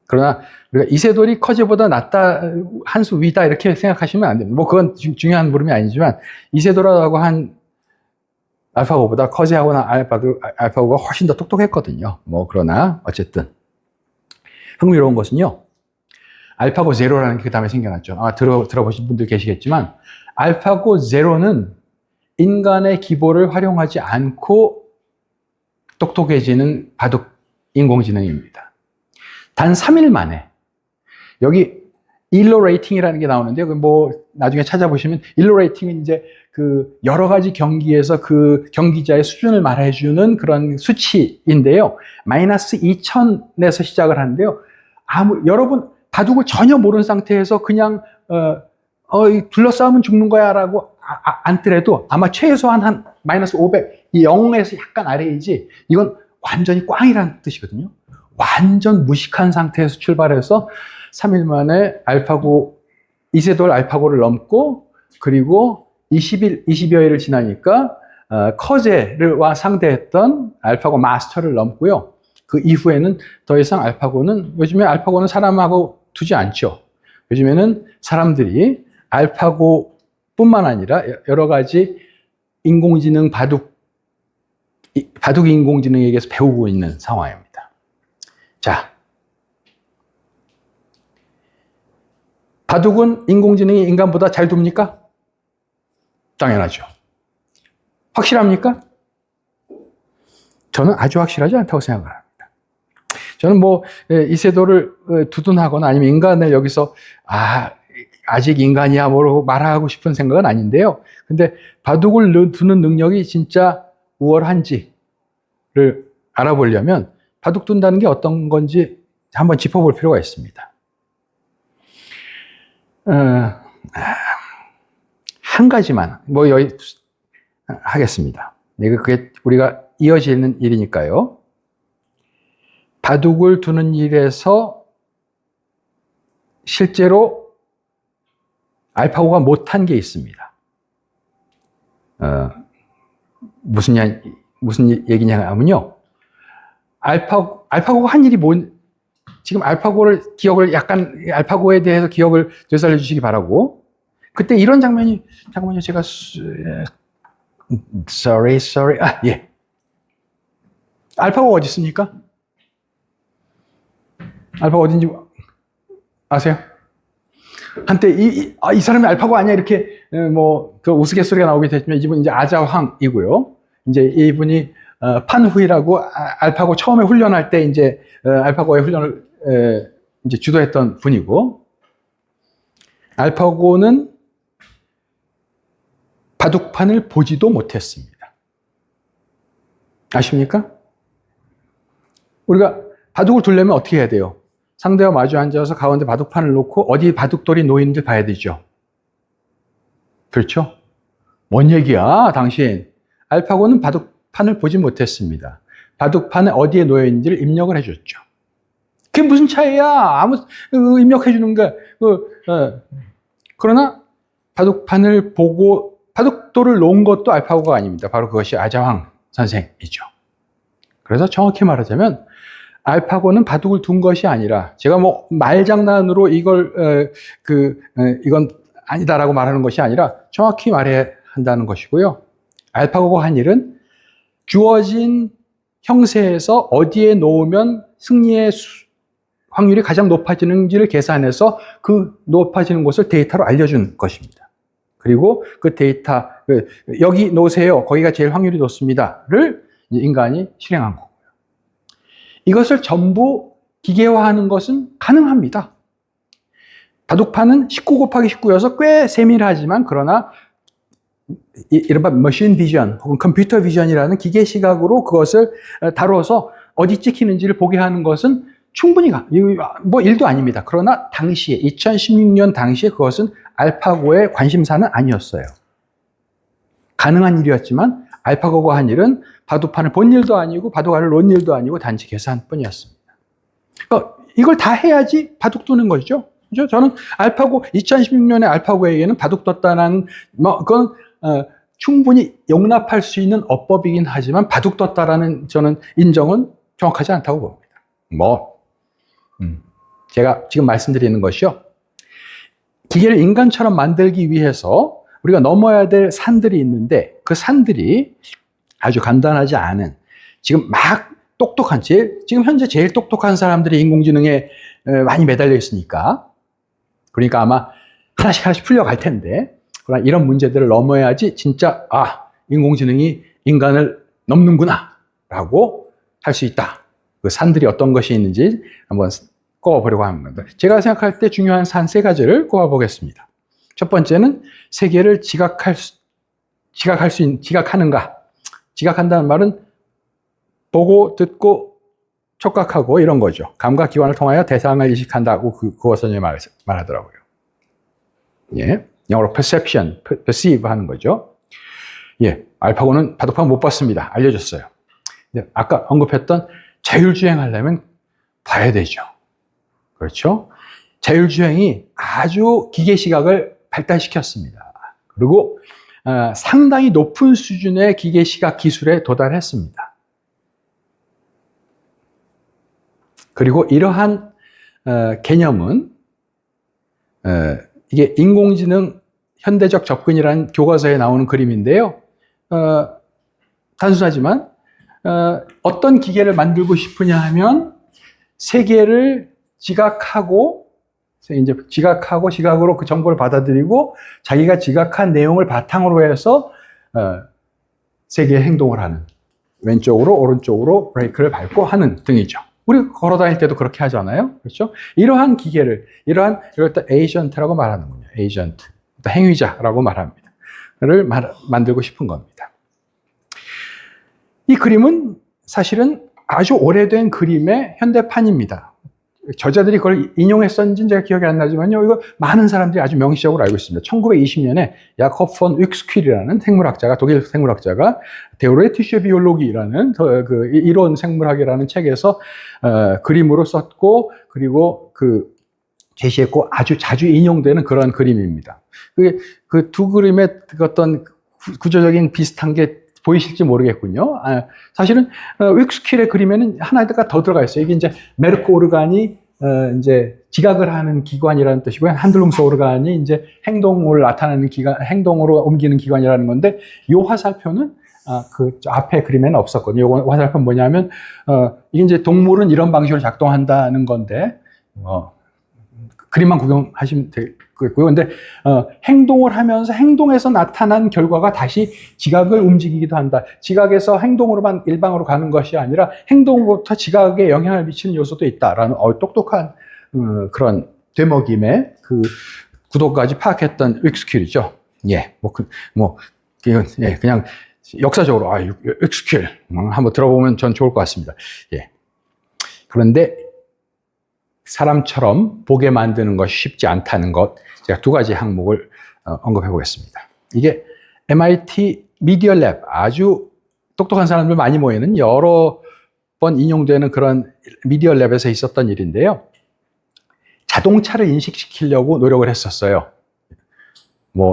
그러나 우리가 이세돌이 커제보다 낫다, 한 수 위다 이렇게 생각하시면 안 됩니다. 그건 중요한 물음이 아니지만 이세돌하고 한 알파고보다 커제하고나 알파고가 훨씬 더 똑똑했거든요. 그러나 어쨌든 흥미로운 것은요, 알파고 제로라는 게 그 다음에 생겨났죠. 아마 들어보신 분들 계시겠지만 알파고 제로는 인간의 기보를 활용하지 않고 똑똑해지는 바둑 인공지능입니다. 단 3일 만에, 여기 일로 레이팅이라는 게 나오는데, 나중에 찾아보시면, 일로 레이팅은 이제 여러 가지 경기에서 그 경기자의 수준을 말해주는 그런 수치인데요. 마이너스 2000에서 시작을 하는데요. 여러분, 바둑을 전혀 모르는 상태에서 그냥, 둘러싸우면 죽는 거야 라고 않더라도 아마 최소한 한 마이너스 500, 이 0에서 약간 아래이지, 이건 완전히 꽝이라는 뜻이거든요. 완전 무식한 상태에서 출발해서 3일 만에 이세돌 알파고를 넘고, 그리고 20여일을 지나니까 커제와 상대했던 알파고 마스터를 넘고요. 그 이후에는 더 이상 요즘에 알파고는 사람하고 두지 않죠. 요즘에는 사람들이 알파고뿐만 아니라 여러 가지 인공지능 바둑 인공지능에게서 배우고 있는 상황입니다. 자, 바둑은 인공지능이 인간보다 잘 둡니까? 당연하죠. 확실합니까? 저는 아주 확실하지 않다고 생각을 합니다. 저는 이세돌을 두둔하거나 아니면 인간을 여기서 아직 인간이야 뭐라고 말하고 싶은 생각은 아닌데요. 근데 바둑을 두는 능력이 진짜 우월한지를 알아보려면 바둑 둔다는 게 어떤 건지 한번 짚어볼 필요가 있습니다. 한 가지만 여기 하겠습니다. 그게 우리가 이어지는 일이니까요. 바둑을 두는 일에서 실제로 알파고가 못한 게 있습니다. 무슨 얘기냐 하면요. 알파고가 한 일이 지금 알파고에 대해서 기억을 되살려 주시기 바라고. 그때 이런 장면이, 잠깐만요, 제가, sorry. 예. 알파고가 어디 있습니까? 알파고 어딘지 아세요? 한때 이 사람이 알파고 아니야 이렇게 그 우스갯소리가 나오게 됐지만 이 분은 이제 아자황이고요. 이제 이분이 판후이라고 알파고 처음에 훈련할 때 이제 알파고의 훈련을 이제 주도했던 분이고, 알파고는 바둑판을 보지도 못했습니다. 아십니까? 우리가 바둑을 두려면 어떻게 해야 돼요? 상대와 마주 앉아서 가운데 바둑판을 놓고 어디 바둑돌이 놓이는지 봐야 되죠. 그렇죠? 뭔 얘기야, 당신? 알파고는 바둑판을 보지 못했습니다. 바둑판에 어디에 놓여 있는지를 입력을 해줬죠. 그게 무슨 차이야? 아무 입력해 주는 게. 그러나 바둑판을 보고 바둑돌을 놓은 것도 알파고가 아닙니다. 바로 그것이 아자황 선생이죠. 그래서 정확히 말하자면 알파고는 바둑을 둔 것이 아니라, 제가 말장난으로 이건 아니다라고 말하는 것이 아니라 정확히 말해야 한다는 것이고요. 알파고가 한 일은 주어진 형세에서 어디에 놓으면 승리의 확률이 가장 높아지는지를 계산해서 그 높아지는 곳을 데이터로 알려준 것입니다. 그리고 그 데이터, 여기 놓으세요, 거기가 제일 확률이 높습니다를 인간이 실행한 거고요. 이것을 전부 기계화하는 것은 가능합니다. 바둑판은 19 곱하기 19여서 꽤 세밀하지만, 그러나 이른바 머신 비전 혹은 컴퓨터 비전이라는 기계 시각으로 그것을 다뤄서 어디 찍히는지를 보게 하는 것은 충분히 일도 아닙니다. 그러나 당시에 2016년 당시에 그것은 알파고의 관심사는 아니었어요. 가능한 일이었지만 알파고가 한 일은 바둑판을 본 일도 아니고 바둑알을 놓은 일도 아니고 단지 계산뿐이었습니다. 그러니까 이걸 다 해야지 바둑 두는 거죠. 그죠? 저는 2016년에 알파고에게는 바둑 뒀다는 그건 충분히 용납할 수 있는 어법이긴 하지만 바둑 뒀다라는 저는 인정은 정확하지 않다고 봅니다. 제가 지금 말씀드리는 것이요, 기계를 인간처럼 만들기 위해서 우리가 넘어야 될 산들이 있는데, 그 산들이 아주 간단하지 않은, 지금 막 똑똑한, 지금 현재 제일 똑똑한 사람들이 인공지능에 많이 매달려 있으니까, 그러니까 아마 하나씩 풀려갈 텐데, 그러나 이런 문제들을 넘어야지 진짜 인공지능이 인간을 넘는구나 라고 할 수 있다. 그 산들이 어떤 것이 있는지 한번 꼽아보려고 합니다. 제가 생각할 때 중요한 산 3가지를 꼽아보겠습니다. 첫 번째는 세계를 지각하는가. 지각한다는 말은 보고, 듣고, 촉각하고 이런 거죠. 감각 기관을 통하여 대상을 인식한다고 그것을 말하더라고요. 예, 영어로 perception, perceive 하는 거죠. 예, 알파고는 바둑판 못 봤습니다. 알려줬어요. 아까 언급했던 자율주행하려면 봐야 되죠. 그렇죠? 자율주행이 아주 기계 시각을 발달시켰습니다. 그리고 상당히 높은 수준의 기계 시각 기술에 도달했습니다. 그리고 이러한 개념은 이게 인공지능 현대적 접근이라는 교과서에 나오는 그림인데요. 단순하지만 어떤 기계를 만들고 싶으냐 하면 세계를 지각하고 시각으로 그 정보를 받아들이고 자기가 지각한 내용을 바탕으로 해서 세계의 행동을 하는, 왼쪽으로 오른쪽으로 브레이크를 밟고 하는 등이죠. 우리 걸어 다닐 때도 그렇게 하잖아요. 그렇죠? 이러한 기계를, 이걸 또 에이전트라고 말하는군요. 에이전트, 또 행위자라고 말합니다. 를 만들고 싶은 겁니다. 이 그림은 사실은 아주 오래된 그림의 현대판입니다. 저자들이 그걸 인용했었는지는 제가 기억이 안 나지만요. 이거 많은 사람들이 아주 명시적으로 알고 있습니다. 1920년에 야콥 폰 윅스퀴리라는 생물학자가, 독일 생물학자가 데오레티슈 비올로기라는 그 이론 생물학이라는 책에서 그림으로 썼고, 그리고 제시했고 아주 자주 인용되는 그런 그림입니다. 그 두 그림의 어떤 구조적인 비슷한 게 보이실지 모르겠군요. 사실은 윅스퀴리의 그림에는 하나가 더 들어가 있어요. 이게 이제 메르크 오르간이 이제 지각을 하는 기관이라는 뜻이고요. 한들룸스 오르간이 이제 행동을 나타내는 기관, 행동으로 옮기는 기관이라는 건데, 요 화살표는 그 앞에 그림에는 없었거든요. 요 화살표는 뭐냐면 이게 이제 동물은 이런 방식으로 작동한다는 건데, 그림만 구경하시면 되겠고요. 근데 행동을 하면서 행동에서 나타난 결과가 다시 지각을 움직이기도 한다. 지각에서 행동으로만 일방으로 가는 것이 아니라 행동으로부터 지각에 영향을 미치는 요소도 있다라는 똑똑한 그런 되먹임의 그 구도까지 파악했던 윅스퀴리죠. 예, 예, 그냥 역사적으로 윅스퀴리 한번 들어보면 전 좋을 것 같습니다. 예. 그런데 사람처럼 보게 만드는 것이 쉽지 않다는 것, 제가 두 가지 항목을 언급해 보겠습니다. 이게 MIT 미디어 랩, 아주 똑똑한 사람들 많이 모이는 여러 번 인용되는 그런 미디어 랩에서 있었던 일인데요. 자동차를 인식시키려고 노력을 했었어요.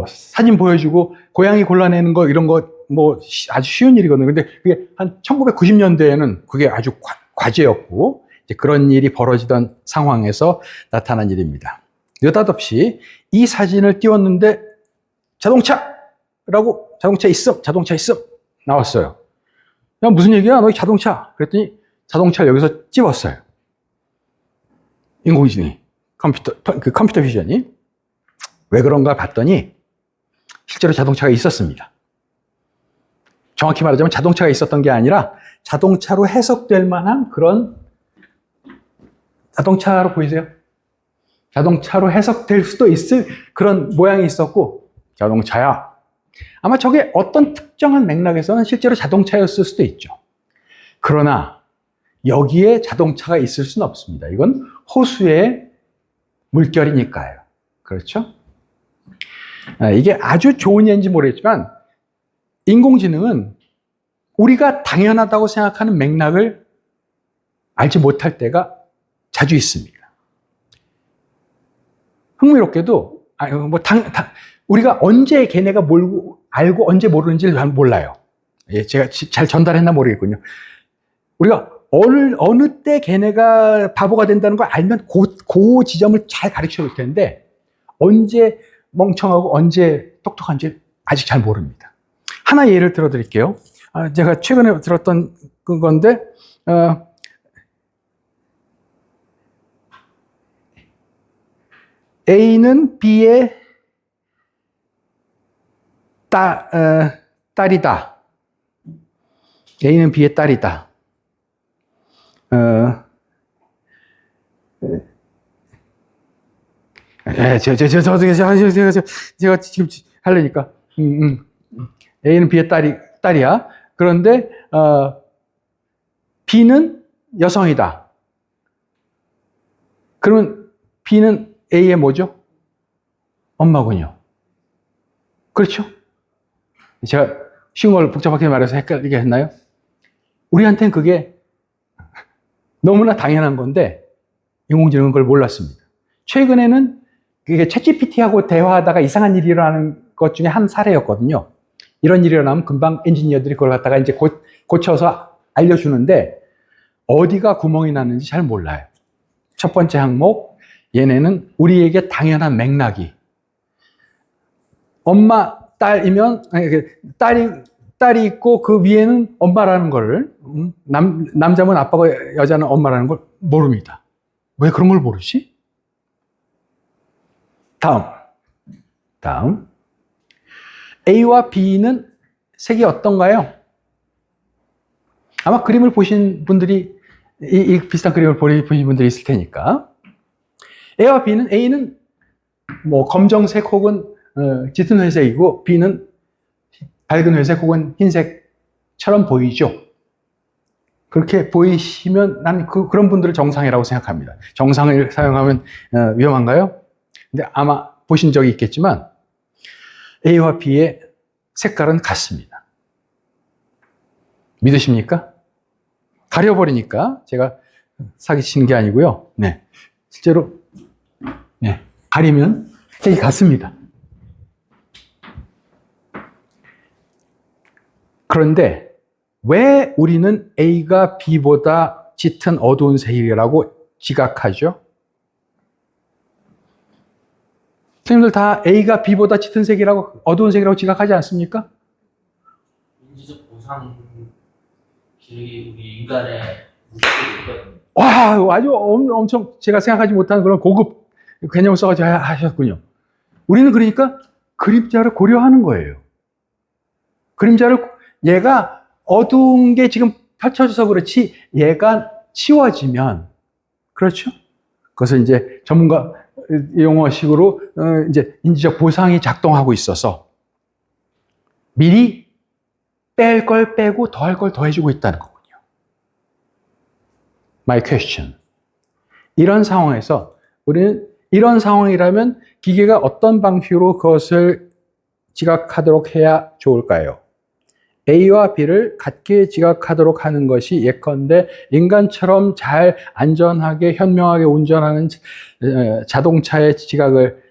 사진 보여주고 고양이 골라내는 거, 이런 거 아주 쉬운 일이거든요. 근데 그게 한 1990년대에는 그게 아주 과제였고, 이제 그런 일이 벌어지던 상황에서 나타난 일입니다. 느닷없이 이 사진을 띄웠는데 자동차라고, 자동차 있음 나왔어요. 야, 무슨 얘기야? 너 자동차. 그랬더니 자동차를 여기서 찝었어요. 인공지능이, 컴퓨터 비전이. 왜 그런가 봤더니 실제로 자동차가 있었습니다. 정확히 말하자면 자동차가 있었던 게 아니라 자동차로 해석될 만한 그런, 자동차로 보이세요? 자동차로 해석될 수도 있을 그런 모양이 있었고, 자동차야. 아마 저게 어떤 특정한 맥락에서는 실제로 자동차였을 수도 있죠. 그러나 여기에 자동차가 있을 수는 없습니다. 이건 호수의 물결이니까요. 그렇죠? 이게 아주 좋은 예인지 모르겠지만, 인공지능은 우리가 당연하다고 생각하는 맥락을 알지 못할 때가 자주 있습니다. 흥미롭게도 우리가 언제 걔네가 알고 언제 모르는지를 잘 몰라요. 예, 제가 잘 전달했나 모르겠군요. 우리가 어느 때 걔네가 바보가 된다는 걸 알면 그 지점을 잘 가르쳐 줄 텐데, 언제 멍청하고 언제 똑똑한지 아직 잘 모릅니다. 하나 예를 들어 드릴게요. 제가 최근에 들었던 건데, A는 B의 딸이다. A는 B의 딸이다. 제가 지금 하려니까. A는 B의 딸이야. 그런데, B는 여성이다. 그러면 B는 A의 뭐죠? 엄마군요. 그렇죠? 제가 쉬운 걸 복잡하게 말해서 헷갈리게 했나요? 우리한테는 그게 너무나 당연한 건데, 인공지능은 그걸 몰랐습니다. 최근에는 그게 챗GPT하고 대화하다가 이상한 일이 일어나는 것 중에 한 사례였거든요. 이런 일이 일어나면 금방 엔지니어들이 그걸 갖다가 이제 고쳐서 알려주는데, 어디가 구멍이 났는지 잘 몰라요. 첫 번째 항목, 얘네는 우리에게 당연한 맥락이, 엄마, 딸이면, 딸이 있고 그 위에는 엄마라는 거를, 남자면 아빠고 여자는 엄마라는 걸 모릅니다. 왜 그런 걸 모르지? 다음. A와 B는 색이 어떤가요? 아마 그림을 보신 분들이, 이 비슷한 그림을 보신 분들이 있을 테니까. A는 검정색 혹은 짙은 회색이고, B는 밝은 회색 혹은 흰색처럼 보이죠. 그렇게 보이시면 난 그런 분들을 정상이라고 생각합니다. 정상을 사용하면 위험한가요? 근데 아마 보신 적이 있겠지만 A와 B의 색깔은 같습니다. 믿으십니까? 가려버리니까 제가 사기치는 게 아니고요. 네, 실제로 네, 가리면 색이 같습니다. 그런데 왜 우리는 A가 B보다 짙은 어두운 색이라고 지각하죠? 선생님들 다 A가 B보다 짙은 색이라고, 어두운 색이라고 지각하지 않습니까? 인지적 보상 기능이 우리 인간의 무식이거든요. 와, 아주 엄청 제가 생각하지 못한 그런 고급 개념을 써가지고 하셨군요. 우리는 그러니까 그림자를 고려하는 거예요. 그림자를, 얘가 어두운 게 지금 펼쳐져서 그렇지, 얘가 치워지면, 그렇죠? 그것을 이제 전문가 용어식으로 이제 인지적 보상이 작동하고 있어서 미리 뺄 걸 빼고 더할 걸 더해주고 있다는 거군요. My question. 이런 상황에서 우리는 이런 상황이라면 기계가 어떤 방식으로 그것을 지각하도록 해야 좋을까요? A와 B를 같게 지각하도록 하는 것이 예컨대 인간처럼 잘 안전하게 현명하게 운전하는 자동차의 지각을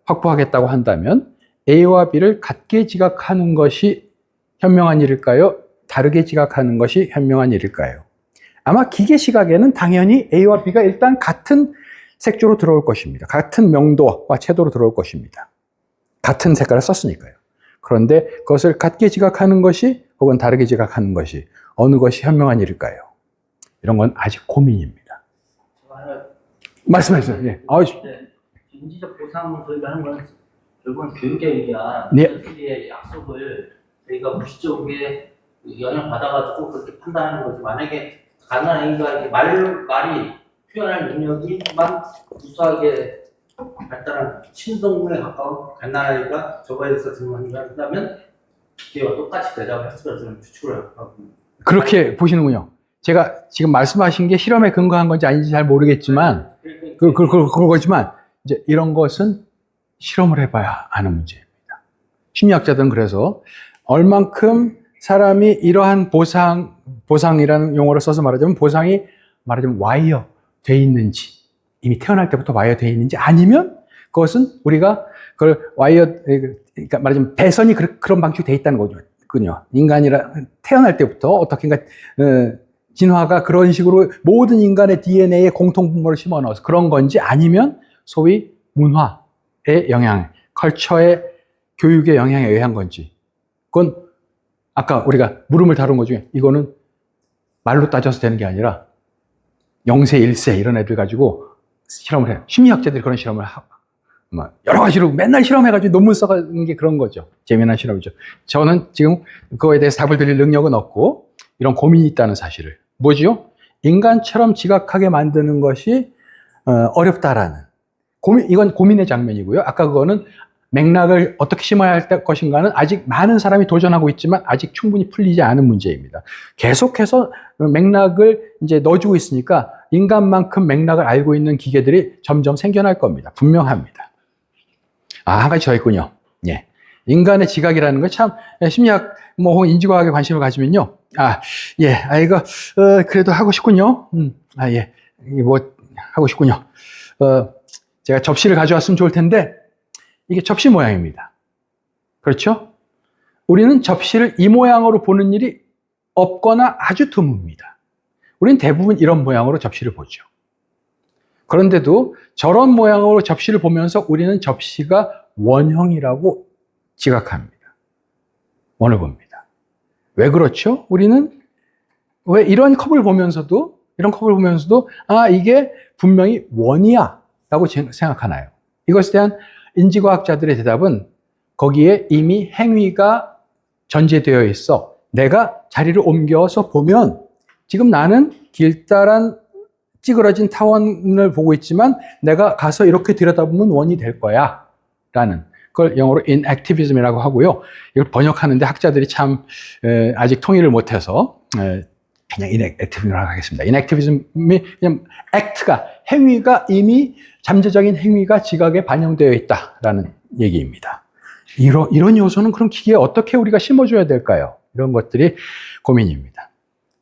확보하겠다고 한다면 A와 B를 같게 지각하는 것이 현명한 일일까요? 다르게 지각하는 것이 현명한 일일까요? 아마 기계 시각에는 당연히 A와 B가 일단 같은 색조로 들어올 것입니다. 같은 명도와 채도로 들어올 것입니다. 같은 색깔을 썼으니까요. 그런데 그것을 같게 지각하는 것이 혹은 다르게 지각하는 것이 어느 것이 현명한 일일까요? 이런 건 아직 고민입니다. 말씀하세요. 예. 네. 인지적 보상 저희가 하는 건 결국은 교육에 의한 네. 우리의 약속을 저희가 무시적으로 영향 받아가지고 그렇게 판단하는 거지. 만약에 가난한 A가 이렇게 말이 표현할 능력이만 우수하게 발달한 신동물에 가까운 갓난아이가 저거에 대해서 질문을 한다면 기계와 똑같이 대답을 했을 것을 저는 추측을 하고 그렇게 보시는군요. 제가 지금 말씀하신 게 실험에 근거한 건지 아닌지 잘 모르겠지만 그거지만 이제 이런 것은 실험을 해봐야 아는 문제입니다. 심리학자들은 그래서 얼만큼 사람이 이러한 보상이라는 용어를 써서 말하자면 보상이 말하자면 와이어 돼 있는지 이미 태어날 때부터 와이어 돼 있는지 아니면 그것은 우리가 그걸 그러니까 말하자면 배선이 그런 방식으로 돼 있다는 거군요. 인간이라 태어날 때부터 어떻게인가 진화가 그런 식으로 모든 인간의 DNA에 공통분모를 심어 넣어서 그런 건지 아니면 소위 문화의 영향, 컬처의 교육의 영향에 의한 건지 그건 아까 우리가 물음을 다룬 것 중에 이거는 말로 따져서 되는 게 아니라 0세, 1세 이런 애들 가지고 실험을 해요. 심리학자들이 그런 실험을 하고 여러 가지로 맨날 실험해가지고 논문 써가는 게 그런 거죠. 재미난 실험이죠. 저는 지금 그거에 대해서 답을 드릴 능력은 없고 이런 고민이 있다는 사실을. 뭐지요? 인간처럼 지각하게 만드는 것이 어렵다라는 고민, 이건 고민의 장면이고요. 아까 그거는 맥락을 어떻게 심어야 할 것인가는 아직 많은 사람이 도전하고 있지만 아직 충분히 풀리지 않은 문제입니다. 계속해서 맥락을 이제 넣어주고 있으니까 인간만큼 맥락을 알고 있는 기계들이 점점 생겨날 겁니다. 분명합니다. 한 가지 더 있군요. 예. 인간의 지각이라는 거 참 심리학 혹은 인지과학에 관심을 가지면요. 이거 그래도 하고 싶군요. 예. 뭐 하고 싶군요. 제가 접시를 가져왔으면 좋을 텐데 이게 접시 모양입니다. 그렇죠? 우리는 접시를 이 모양으로 보는 일이 없거나 아주 드뭅니다. 우리는 대부분 이런 모양으로 접시를 보죠. 그런데도 저런 모양으로 접시를 보면서 우리는 접시가 원형이라고 지각합니다. 원을 봅니다. 왜 그렇죠? 우리는 왜 이런 컵을 보면서도 이게 분명히 원이야 라고 생각하나요? 이것에 대한 인지과학자들의 대답은 거기에 이미 행위가 전제되어 있어 내가 자리를 옮겨서 보면 지금 나는 길다란 찌그러진 타원을 보고 있지만 내가 가서 이렇게 들여다보면 원이 될 거야 라는 그걸 영어로 inactivism이라고 하고요. 이걸 번역하는데 학자들이 참 아직 통일을 못해서 그냥 inactivism으로 하겠습니다. inactivism이 그냥 act가, 행위가 이미 잠재적인 행위가 지각에 반영되어 있다라는 얘기입니다. 이런 요소는 그럼 기계에 어떻게 우리가 심어줘야 될까요? 이런 것들이 고민입니다.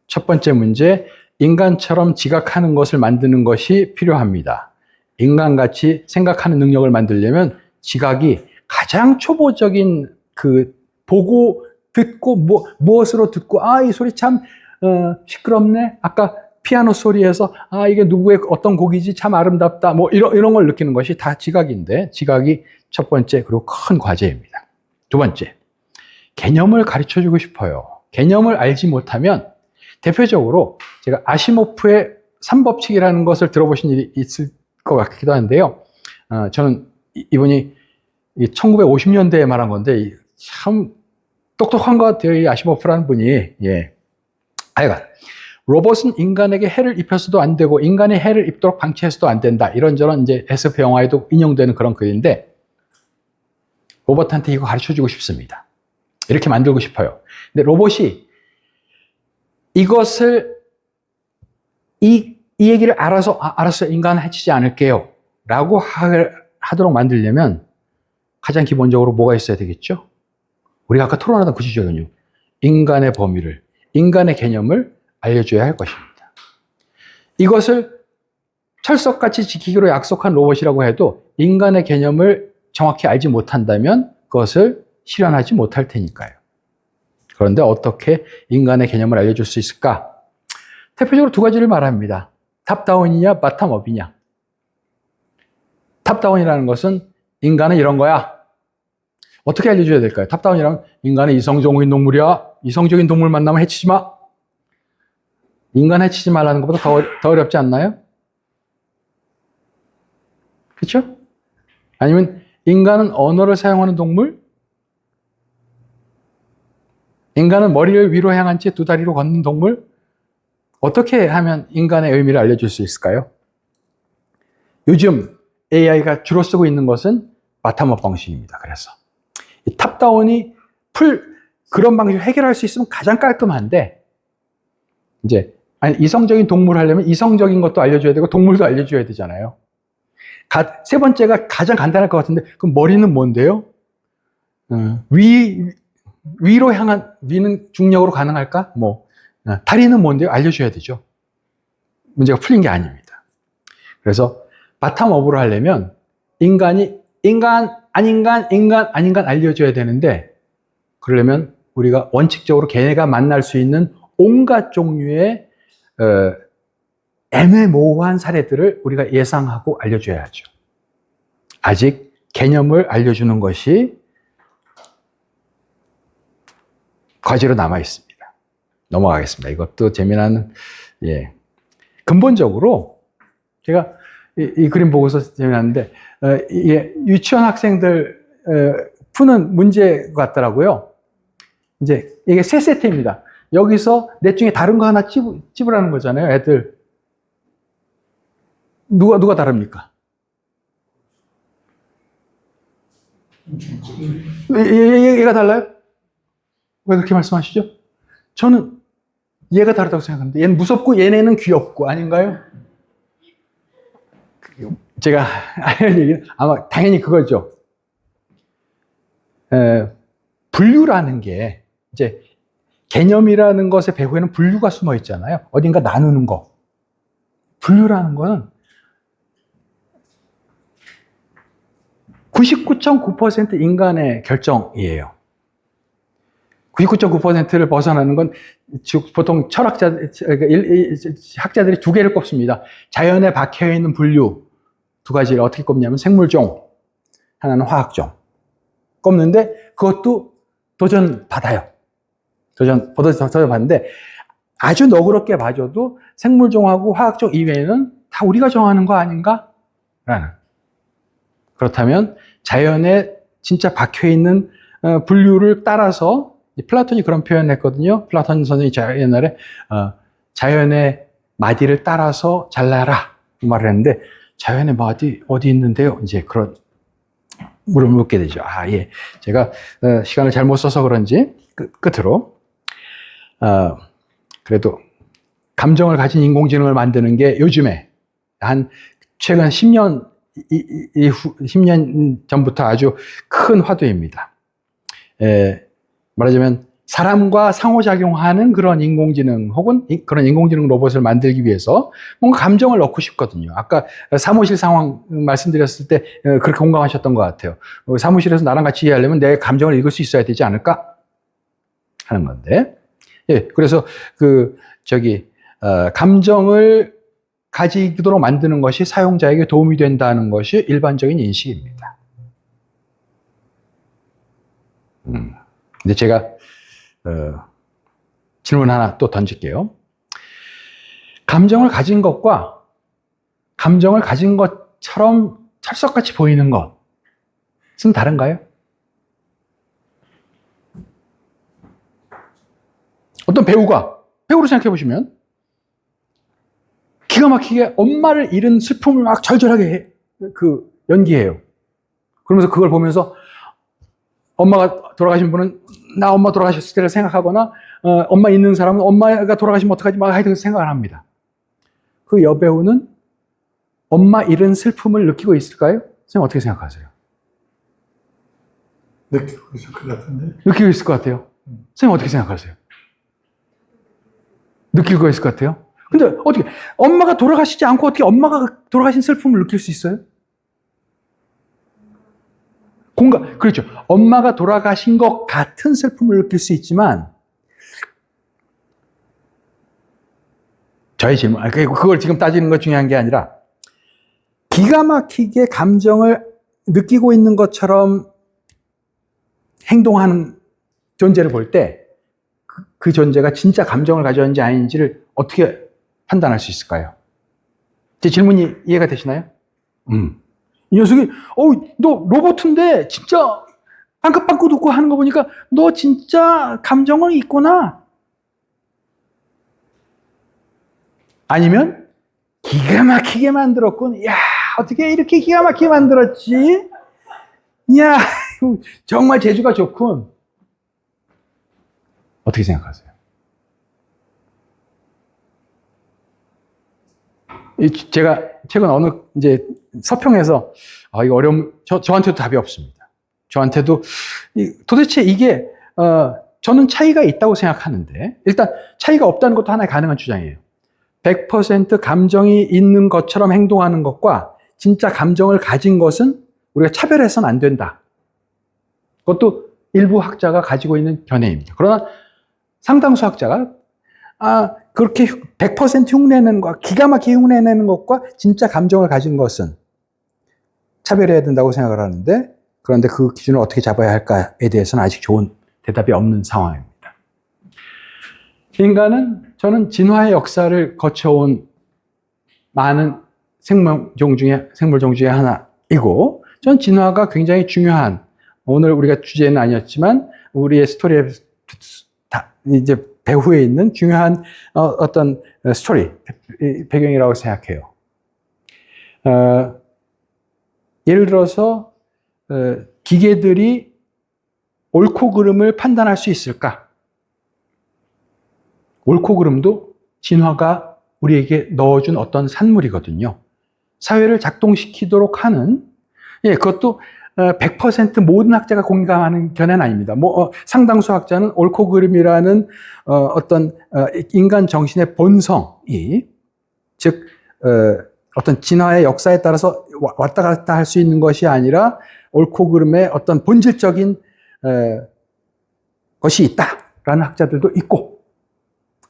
첫 번째 문제, 인간처럼 지각하는 것을 만드는 것이 필요합니다. 인간같이 생각하는 능력을 만들려면 지각이 가장 초보적인 보고 듣고 무엇으로 듣고 이 소리 참 시끄럽네. 아까 피아노 소리에서 이게 누구의 어떤 곡이지 참 아름답다. 이런 걸 느끼는 것이 다 지각인데 지각이 첫 번째 그리고 큰 과제입니다. 두 번째, 개념을 가르쳐주고 싶어요. 개념을 알지 못하면 대표적으로 제가 아시모프의 3법칙이라는 것을 들어보신 일이 있을 것 같기도 한데요. 저는 이분이 1950년대에 말한 건데 참 똑똑한 것 같아요. 이 아시모프라는 분이. 하여간 로봇은 인간에게 해를 입혀서도 안 되고 인간이 해를 입도록 방치해서도 안 된다. 이런저런 이제 SF 영화에도 인용되는 그런 글인데 로봇한테 이거 가르쳐주고 싶습니다. 이렇게 만들고 싶어요. 근데 로봇이 이것을 이 얘기를 알았어요. 인간은 해치지 않을게요. 라고 하도록 만들려면 가장 기본적으로 뭐가 있어야 되겠죠? 우리가 아까 토론하던 그 주제군요. 인간의 범위를, 인간의 개념을 알려줘야 할 것입니다. 이것을 철석같이 지키기로 약속한 로봇이라고 해도 인간의 개념을 정확히 알지 못한다면 그것을 실현하지 못할 테니까요. 그런데 어떻게 인간의 개념을 알려줄 수 있을까? 대표적으로 두 가지를 말합니다. 탑다운이냐, 바텀업이냐. 탑다운이라는 것은 인간은 이런 거야. 어떻게 알려줘야 될까요? 탑다운이라면 인간은 이성적인 동물이야. 이성적인 동물 만나면 해치지 마. 인간 해치지 말라는 것보다 더 어렵지 않나요? 그렇죠? 아니면 인간은 언어를 사용하는 동물? 인간은 머리를 위로 향한 채 두 다리로 걷는 동물? 어떻게 하면 인간의 의미를 알려줄 수 있을까요? 요즘 AI가 주로 쓰고 있는 것은 바텀업 방식입니다. 그래서 이 탑다운이 그런 방식으로 해결할 수 있으면 가장 깔끔한데 이제 이성적인 동물 하려면 이성적인 것도 알려줘야 되고 동물도 알려줘야 되잖아요. 세 번째가 가장 간단할 것 같은데 그럼 머리는 뭔데요? 위로 향한 위는 중력으로 가능할까? 다리는 뭔데요? 알려줘야 되죠. 문제가 풀린 게 아닙니다. 그래서 바텀업으로 하려면 인간 알려줘야 되는데 그러려면 우리가 원칙적으로 걔네가 만날 수 있는 온갖 종류의 애매모호한 사례들을 우리가 예상하고 알려줘야죠. 아직 개념을 알려주는 것이 과제로 남아 있습니다. 넘어가겠습니다. 이것도 재미난, 근본적으로 제가 이 그림 보고서 재미났는데, 이게 유치원 학생들 푸는 문제 같더라고요. 이제 이게 세 세트입니다. 여기서 넷 중에 다른 거 하나 찝으라는 거잖아요, 애들. 누가 다릅니까? 얘가 달라요? 왜 그렇게 말씀하시죠? 저는 얘가 다르다고 생각합니다. 얘는 무섭고 얘네는 귀엽고 아닌가요? 제가 하는 얘기는 아마 당연히 그거죠. 분류라는 게 이제 개념이라는 것의 배후에는 분류가 숨어 있잖아요. 어딘가 나누는 거. 분류라는 거는 99.9% 인간의 결정이에요. 99.9%를 벗어나는 건 보통 학자들이 두 개를 꼽습니다. 자연에 박혀있는 분류 두 가지를 어떻게 꼽냐면 생물종, 하나는 화학종. 꼽는데 그것도 도전받아요. 도전받는데 아주 너그럽게 봐줘도 생물종하고 화학종 이외에는 다 우리가 정하는 거 아닌가? 라는. 그렇다면 자연에 진짜 박혀있는 분류를 따라서 플라톤이 그런 표현을 했거든요. 플라톤 선생님이 옛날에 자연의 마디를 따라서 잘라라 말을 했는데 자연의 마디 어디 있는데요? 이제 그런 물음을 묻게 되죠. 예. 제가 시간을 잘못 써서 그런지 끝으로 그래도 감정을 가진 인공지능을 만드는 게 요즘에 한 최근 10년 10년 전부터 아주 큰 화두입니다. 말하자면 사람과 상호작용하는 그런 인공지능 혹은 그런 인공지능 로봇을 만들기 위해서 뭔가 감정을 넣고 싶거든요. 아까 사무실 상황 말씀드렸을 때 그렇게 공감하셨던 것 같아요. 사무실에서 나랑 같이 일하려면 내 감정을 읽을 수 있어야 되지 않을까 하는 건데, 예, 그래서 감정을 가지도록 만드는 것이 사용자에게 도움이 된다는 것이 일반적인 인식입니다. 근데 제가 질문 하나 또 던질게요. 감정을 가진 것과 감정을 가진 것처럼 철석같이 보이는 것은 다른가요? 어떤 배우로 생각해 보시면 기가 막히게 엄마를 잃은 슬픔을 막 절절하게 연기해요. 그러면서 그걸 보면서 엄마가 돌아가신 분은 나 엄마 돌아가셨을 때를 생각하거나 엄마 있는 사람은 엄마가 돌아가시면 어떡하지 막 하여튼 생각을 합니다. 그 여배우는 엄마 잃은 슬픔을 느끼고 있을까요? 선생님 어떻게 생각하세요? 느끼고 있을 것 같은데. 느끼고 있을 것 같아요. 선생님 어떻게 생각하세요? 느끼고 있을 것 같아요? 근데 어떻게 엄마가 돌아가시지 않고 어떻게 엄마가 돌아가신 슬픔을 느낄 수 있어요? 그렇죠. 엄마가 돌아가신 것 같은 슬픔을 느낄 수 있지만, 저의 질문, 그걸 지금 따지는 것 중요한 게 아니라, 기가 막히게 감정을 느끼고 있는 것처럼 행동하는 존재를 볼 때, 그 존재가 진짜 감정을 가졌는지 아닌지를 어떻게 판단할 수 있을까요? 제 질문이 이해가 되시나요? 이 녀석이, 너 로봇인데, 진짜, 빵긋빵긋 웃고 하는 거 보니까, 너 진짜 감정은 있구나. 아니면, 기가 막히게 만들었군. 야, 어떻게 이렇게 기가 막히게 만들었지? 야, 정말 재주가 좋군. 어떻게 생각하세요? 제가 최근 어느 서평에서 이거 어려움, 저한테도 답이 없습니다. 저한테도 도대체 이게 저는 차이가 있다고 생각하는데, 일단 차이가 없다는 것도 하나의 가능한 주장이에요. 100% 감정이 있는 것처럼 행동하는 것과 진짜 감정을 가진 것은 우리가 차별해서는 안 된다. 그것도 일부 학자가 가지고 있는 견해입니다. 그러나 상당수 학자가 그렇게 100% 흉내내는 것, 기가 막히게 흉내내는 것과 진짜 감정을 가진 것은 차별해야 된다고 생각을 하는데, 그런데 그 기준을 어떻게 잡아야 할까에 대해서는 아직 좋은 대답이 없는 상황입니다. 인간은 저는 진화의 역사를 거쳐온 많은 생물종 중에 하나이고, 전 진화가 굉장히 중요한, 오늘 우리가 주제는 아니었지만 우리의 스토리에 이제 배후에 있는 중요한 어떤 스토리, 배경이라고 생각해요. 예를 들어서 기계들이 옳고 그름을 판단할 수 있을까? 옳고 그름도 진화가 우리에게 넣어준 어떤 산물이거든요. 사회를 작동시키도록 하는, 그것도 100% 모든 학자가 공감하는 견해는 아닙니다. 상당수 학자는 옳고 그름이라는 어떤 인간 정신의 본성이, 즉 어떤 진화의 역사에 따라서 왔다 갔다 할 수 있는 것이 아니라 옳고 그름의 어떤 본질적인 것이 있다라는 학자들도 있고,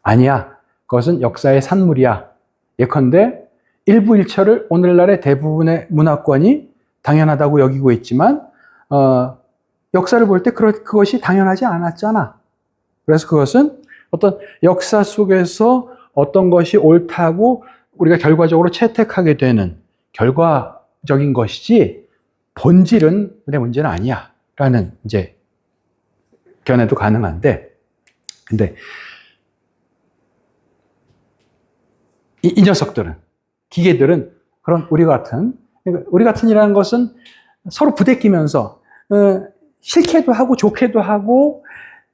아니야, 그것은 역사의 산물이야. 예컨대 일부 일처를 오늘날의 대부분의 문화권이 당연하다고 여기고 있지만 역사를 볼 때 그것이 당연하지 않았잖아. 그래서 그것은 어떤 역사 속에서 어떤 것이 옳다고 우리가 결과적으로 채택하게 되는 결과적인 것이지 본질은 내 문제는 아니야 라는 이제 견해도 가능한데, 근데 이 녀석들은, 기계들은 그런 우리 같은이라는 것은 서로 부대끼면서 싫게도 하고 좋게도 하고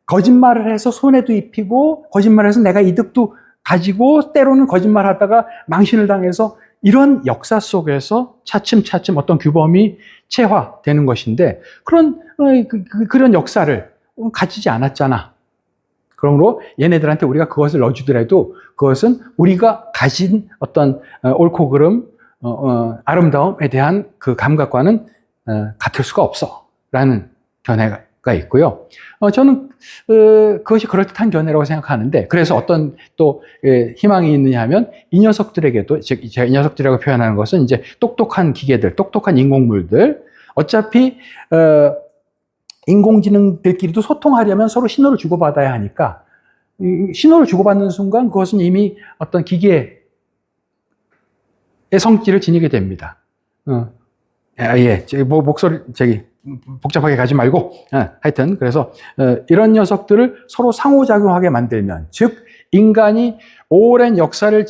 거짓말을 해서 손해도 입히고 거짓말을 해서 내가 이득도 가지고 때로는 거짓말하다가 망신을 당해서 이런 역사 속에서 차츰차츰 어떤 규범이 체화되는 것인데 그런 역사를 가지지 않았잖아. 그러므로 얘네들한테 우리가 그것을 넣어주더라도 그것은 우리가 가진 어떤 옳고 그름, 아름다움에 대한 그 감각과는 같을 수가 없어 라는 견해가 있고요. 저는 그것이 그럴듯한 견해라고 생각하는데, 그래서 어떤 또 희망이 있느냐 하면 이 녀석들에게도, 즉 제가 이 녀석들이라고 표현하는 것은 이제 똑똑한 기계들, 똑똑한 인공물들, 어차피 인공지능들끼리도 소통하려면 서로 신호를 주고받아야 하니까 신호를 주고받는 순간 그것은 이미 어떤 기계의 성질을 지니게 됩니다. 목소리 복잡하게 가지 말고 하여튼 그래서 이런 녀석들을 서로 상호작용하게 만들면, 즉 인간이 오랜 역사를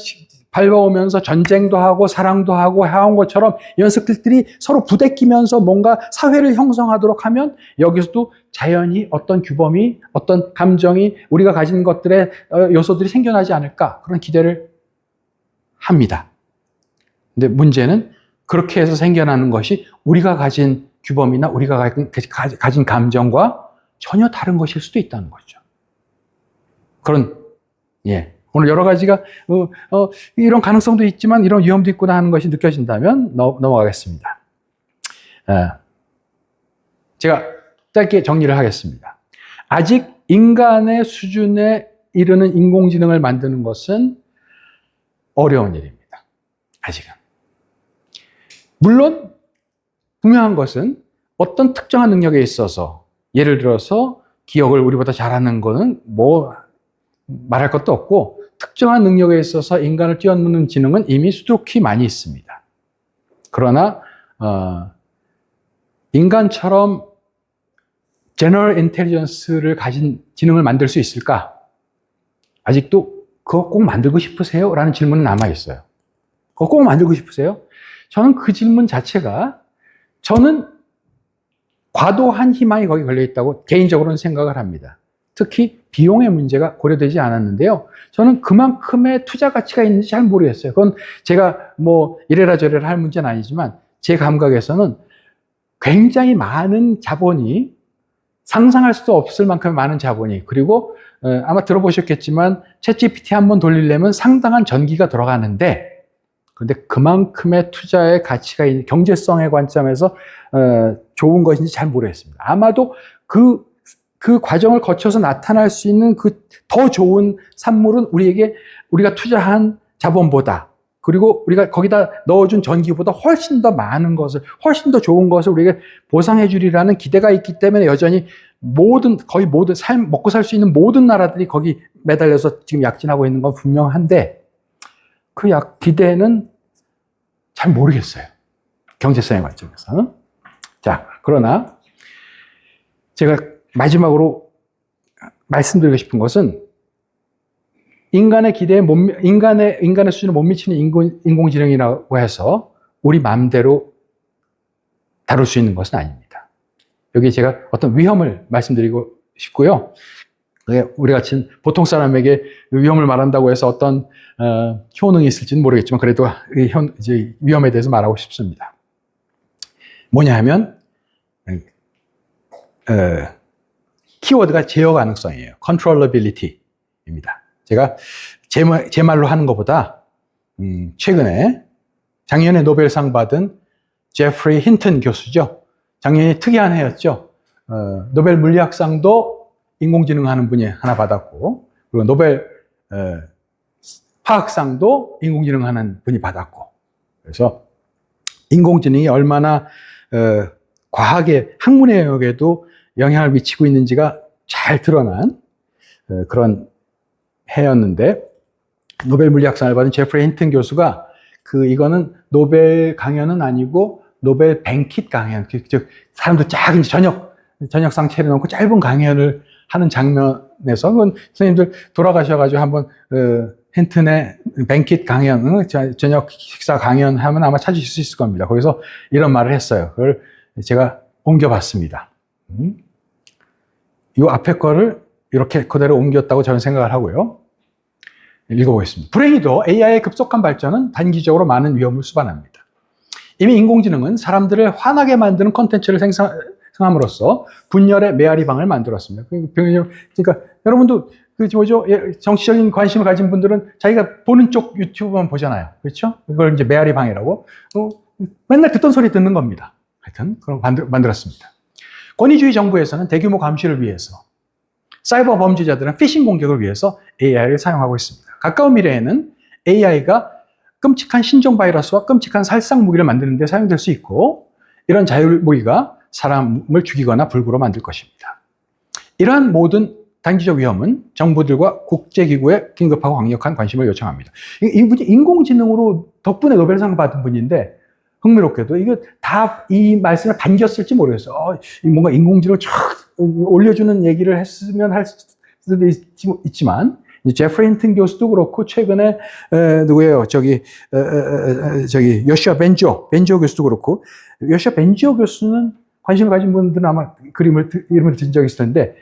밟아오면서 전쟁도 하고 사랑도 하고 해온 것처럼 이 녀석들이 서로 부대끼면서 뭔가 사회를 형성하도록 하면 여기서도 자연히 어떤 규범이, 어떤 감정이, 우리가 가진 것들의 요소들이 생겨나지 않을까, 그런 기대를 합니다. 근데 문제는 그렇게 해서 생겨나는 것이 우리가 가진 규범이나 우리가 가진 감정과 전혀 다른 것일 수도 있다는 거죠. 오늘 여러 가지가 이런 가능성도 있지만 이런 위험도 있구나 하는 것이 느껴진다면 넘어가겠습니다. 제가 짧게 정리를 하겠습니다. 아직 인간의 수준에 이르는 인공지능을 만드는 것은 어려운 일입니다. 아직은. 물론 분명한 것은 어떤 특정한 능력에 있어서, 예를 들어서 기억을 우리보다 잘하는 거는 뭐 말할 것도 없고, 특정한 능력에 있어서 인간을 뛰어넘는 지능은 이미 수두룩히 많이 있습니다. 그러나 인간처럼 제너럴 인텔리전스를 가진 지능을 만들 수 있을까? 아직도 그거 꼭 만들고 싶으세요? 라는 질문은 남아있어요. 그거 꼭 만들고 싶으세요? 저는 그 질문 자체가, 저는 과도한 희망이 거기 걸려있다고 개인적으로는 생각을 합니다. 특히 비용의 문제가 고려되지 않았는데요. 저는 그만큼의 투자 가치가 있는지 잘 모르겠어요. 그건 제가 뭐 이래라 저래라 할 문제는 아니지만 제 감각에서는 굉장히 많은 자본이, 상상할 수도 없을 만큼 많은 자본이, 그리고 아마 들어보셨겠지만 챗GPT 한번 돌리려면 상당한 전기가 들어가는데, 그런데 그만큼의 투자의 가치가 있는, 경제성의 관점에서 좋은 것인지 잘 모르겠습니다. 아마도 그 과정을 거쳐서 나타날 수 있는 그 더 좋은 산물은 우리가 투자한 자본보다, 그리고 우리가 거기다 넣어준 전기보다 훨씬 더 많은 것을, 훨씬 더 좋은 것을 우리에게 보상해 주리라는 기대가 있기 때문에 여전히 거의 모든 먹고 살 수 있는 모든 나라들이 거기 매달려서 지금 약진하고 있는 건 분명한데, 그 기대는 잘 모르겠어요. 경제성의 관점에서. 자, 그러나 제가 마지막으로 말씀드리고 싶은 것은, 인간의 기대에 인간의 수준에 못 미치는 인공지능이라고 해서 우리 마음대로 다룰 수 있는 것은 아닙니다. 여기 제가 어떤 위험을 말씀드리고 싶고요. 우리 같은 보통 사람에게 위험을 말한다고 해서 어떤 효능이 있을지는 모르겠지만 그래도 이제 위험에 대해서 말하고 싶습니다. 뭐냐 하면 키워드가 제어 가능성이에요. controllability입니다. 제가 제 말로 하는 것보다 최근에 작년에 노벨상 받은 제프리 힌튼 교수죠. 작년에 특이한 해였죠. 노벨 물리학상도 인공지능 하는 분이 하나 받았고, 그리고 노벨 화학상도 인공지능 하는 분이 받았고, 그래서 인공지능이 얼마나 과학의 학문의 영역에도 영향을 미치고 있는지가 잘 드러난 그런 해였는데, 노벨 물리학상을 받은 제프리 힌튼 교수가 이거는 노벨 강연은 아니고 노벨 뱅킷 강연, 즉 사람들 쫙 이제 저녁상 차려놓고 짧은 강연을 하는 장면에서, 그건 선생님들 돌아가셔가지고 한번 힌튼의 뱅킷 강연, 저녁 식사 강연 하면 아마 찾으실 수 있을 겁니다. 거기서 이런 말을 했어요. 그걸 제가 옮겨봤습니다. 이 앞에 거를 이렇게 그대로 옮겼다고 저는 생각을 하고요. 읽어보겠습니다. 불행히도 AI의 급속한 발전은 단기적으로 많은 위험을 수반합니다. 이미 인공지능은 사람들을 화나게 만드는 콘텐츠를 생성함으로써 분열의 메아리방을 만들었습니다. 그러니까 여러분도 정치적인 관심을 가진 분들은 자기가 보는 쪽 유튜브만 보잖아요. 그렇죠? 그걸 이제 메아리방이라고 맨날 듣던 소리 듣는 겁니다. 하여튼 그런 만들었습니다. 권위주의 정부에서는 대규모 감시를 위해서, 사이버 범죄자들은 피싱 공격을 위해서 AI를 사용하고 있습니다. 가까운 미래에는 AI가 끔찍한 신종 바이러스와 끔찍한 살상 무기를 만드는 데 사용될 수 있고, 이런 자율 무기가 사람을 죽이거나 불구로 만들 것입니다. 이러한 모든 단기적 위험은 정부들과 국제기구에 긴급하고 강력한 관심을 요청합니다. 이분이 인공지능으로 덕분에 노벨상 받은 분인데, 흥미롭게도 이거 다 이 말씀을 반겼을지 모르겠어요. 뭔가 인공지능을 쫙 올려주는 얘기를 했으면 할 수도 있지만, 제프리 힌튼 교수도 그렇고, 최근에, 누구예요? 요시아 벤지오 교수도 그렇고, 요시아 벤지오 교수는 관심을 가진 분들은 아마 이름을 든 적이 있을 텐데,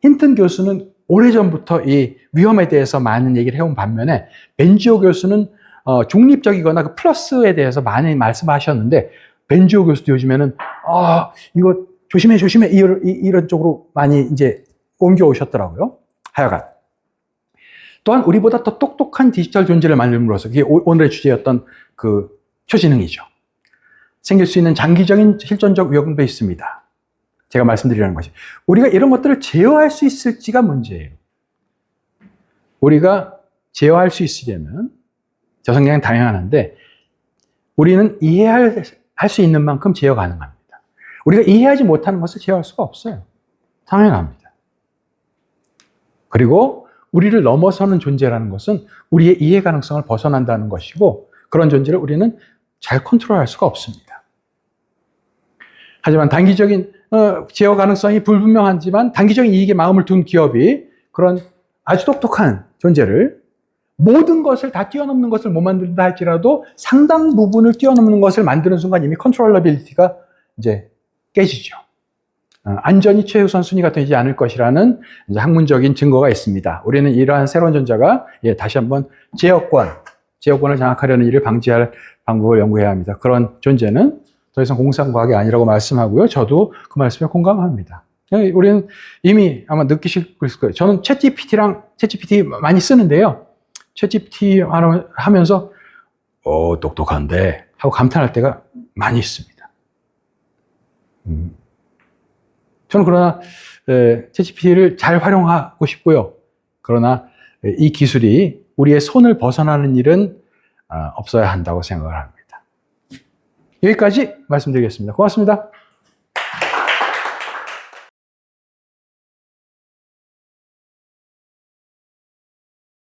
힌튼 교수는 오래전부터 이 위험에 대해서 많은 얘기를 해온 반면에, 벤지오 교수는 중립적이거나 그 플러스에 대해서 많이 말씀하셨는데, 벤지오 교수도 요즘에는, 이거 조심해, 이런 쪽으로 많이 이제 옮겨오셨더라고요. 하여간. 또한 우리보다 더 똑똑한 디지털 존재를 만들므로써, 그게 오늘의 주제였던 그 초지능이죠. 생길 수 있는 장기적인 실존적 위험도 있습니다. 제가 말씀드리려는 것이, 우리가 이런 것들을 제어할 수 있을지가 문제예요. 우리가 제어할 수 있으려면 저성장은 당연한데, 우리는 이해할 수 있는 만큼 제어 가능합니다. 우리가 이해하지 못하는 것을 제어할 수가 없어요. 당연합니다. 그리고 우리를 넘어서는 존재라는 것은 우리의 이해 가능성을 벗어난다는 것이고, 그런 존재를 우리는 잘 컨트롤할 수가 없습니다. 하지만 단기적인 제어 가능성이 불분명하지만 단기적인 이익에 마음을 둔 기업이 그런 아주 똑똑한 존재를, 모든 것을 다 뛰어넘는 것을 못 만든다 할지라도 상당 부분을 뛰어넘는 것을 만드는 순간 이미 컨트롤러빌리티가 이제 깨지죠. 안전이 최우선 순위가 되지 않을 것이라는 이제 학문적인 증거가 있습니다. 우리는 이러한 새로운 전자가 다시 한번 제어권을 장악하려는 일을 방지할 방법을 연구해야 합니다. 그런 존재는 더 이상 공상과학이 아니라고 말씀하고요. 저도 그 말씀에 공감합니다. 우리는 이미 아마 느끼실 거예요. 저는 챗GPT 많이 쓰는데요. 챗GPT 하면서 똑똑한데 하고 감탄할 때가 많이 있습니다. 저는 그러나 챗GPT를 잘 활용하고 싶고요. 그러나 이 기술이 우리의 손을 벗어나는 일은 없어야 한다고 생각을 합니다. 여기까지 말씀드리겠습니다. 고맙습니다.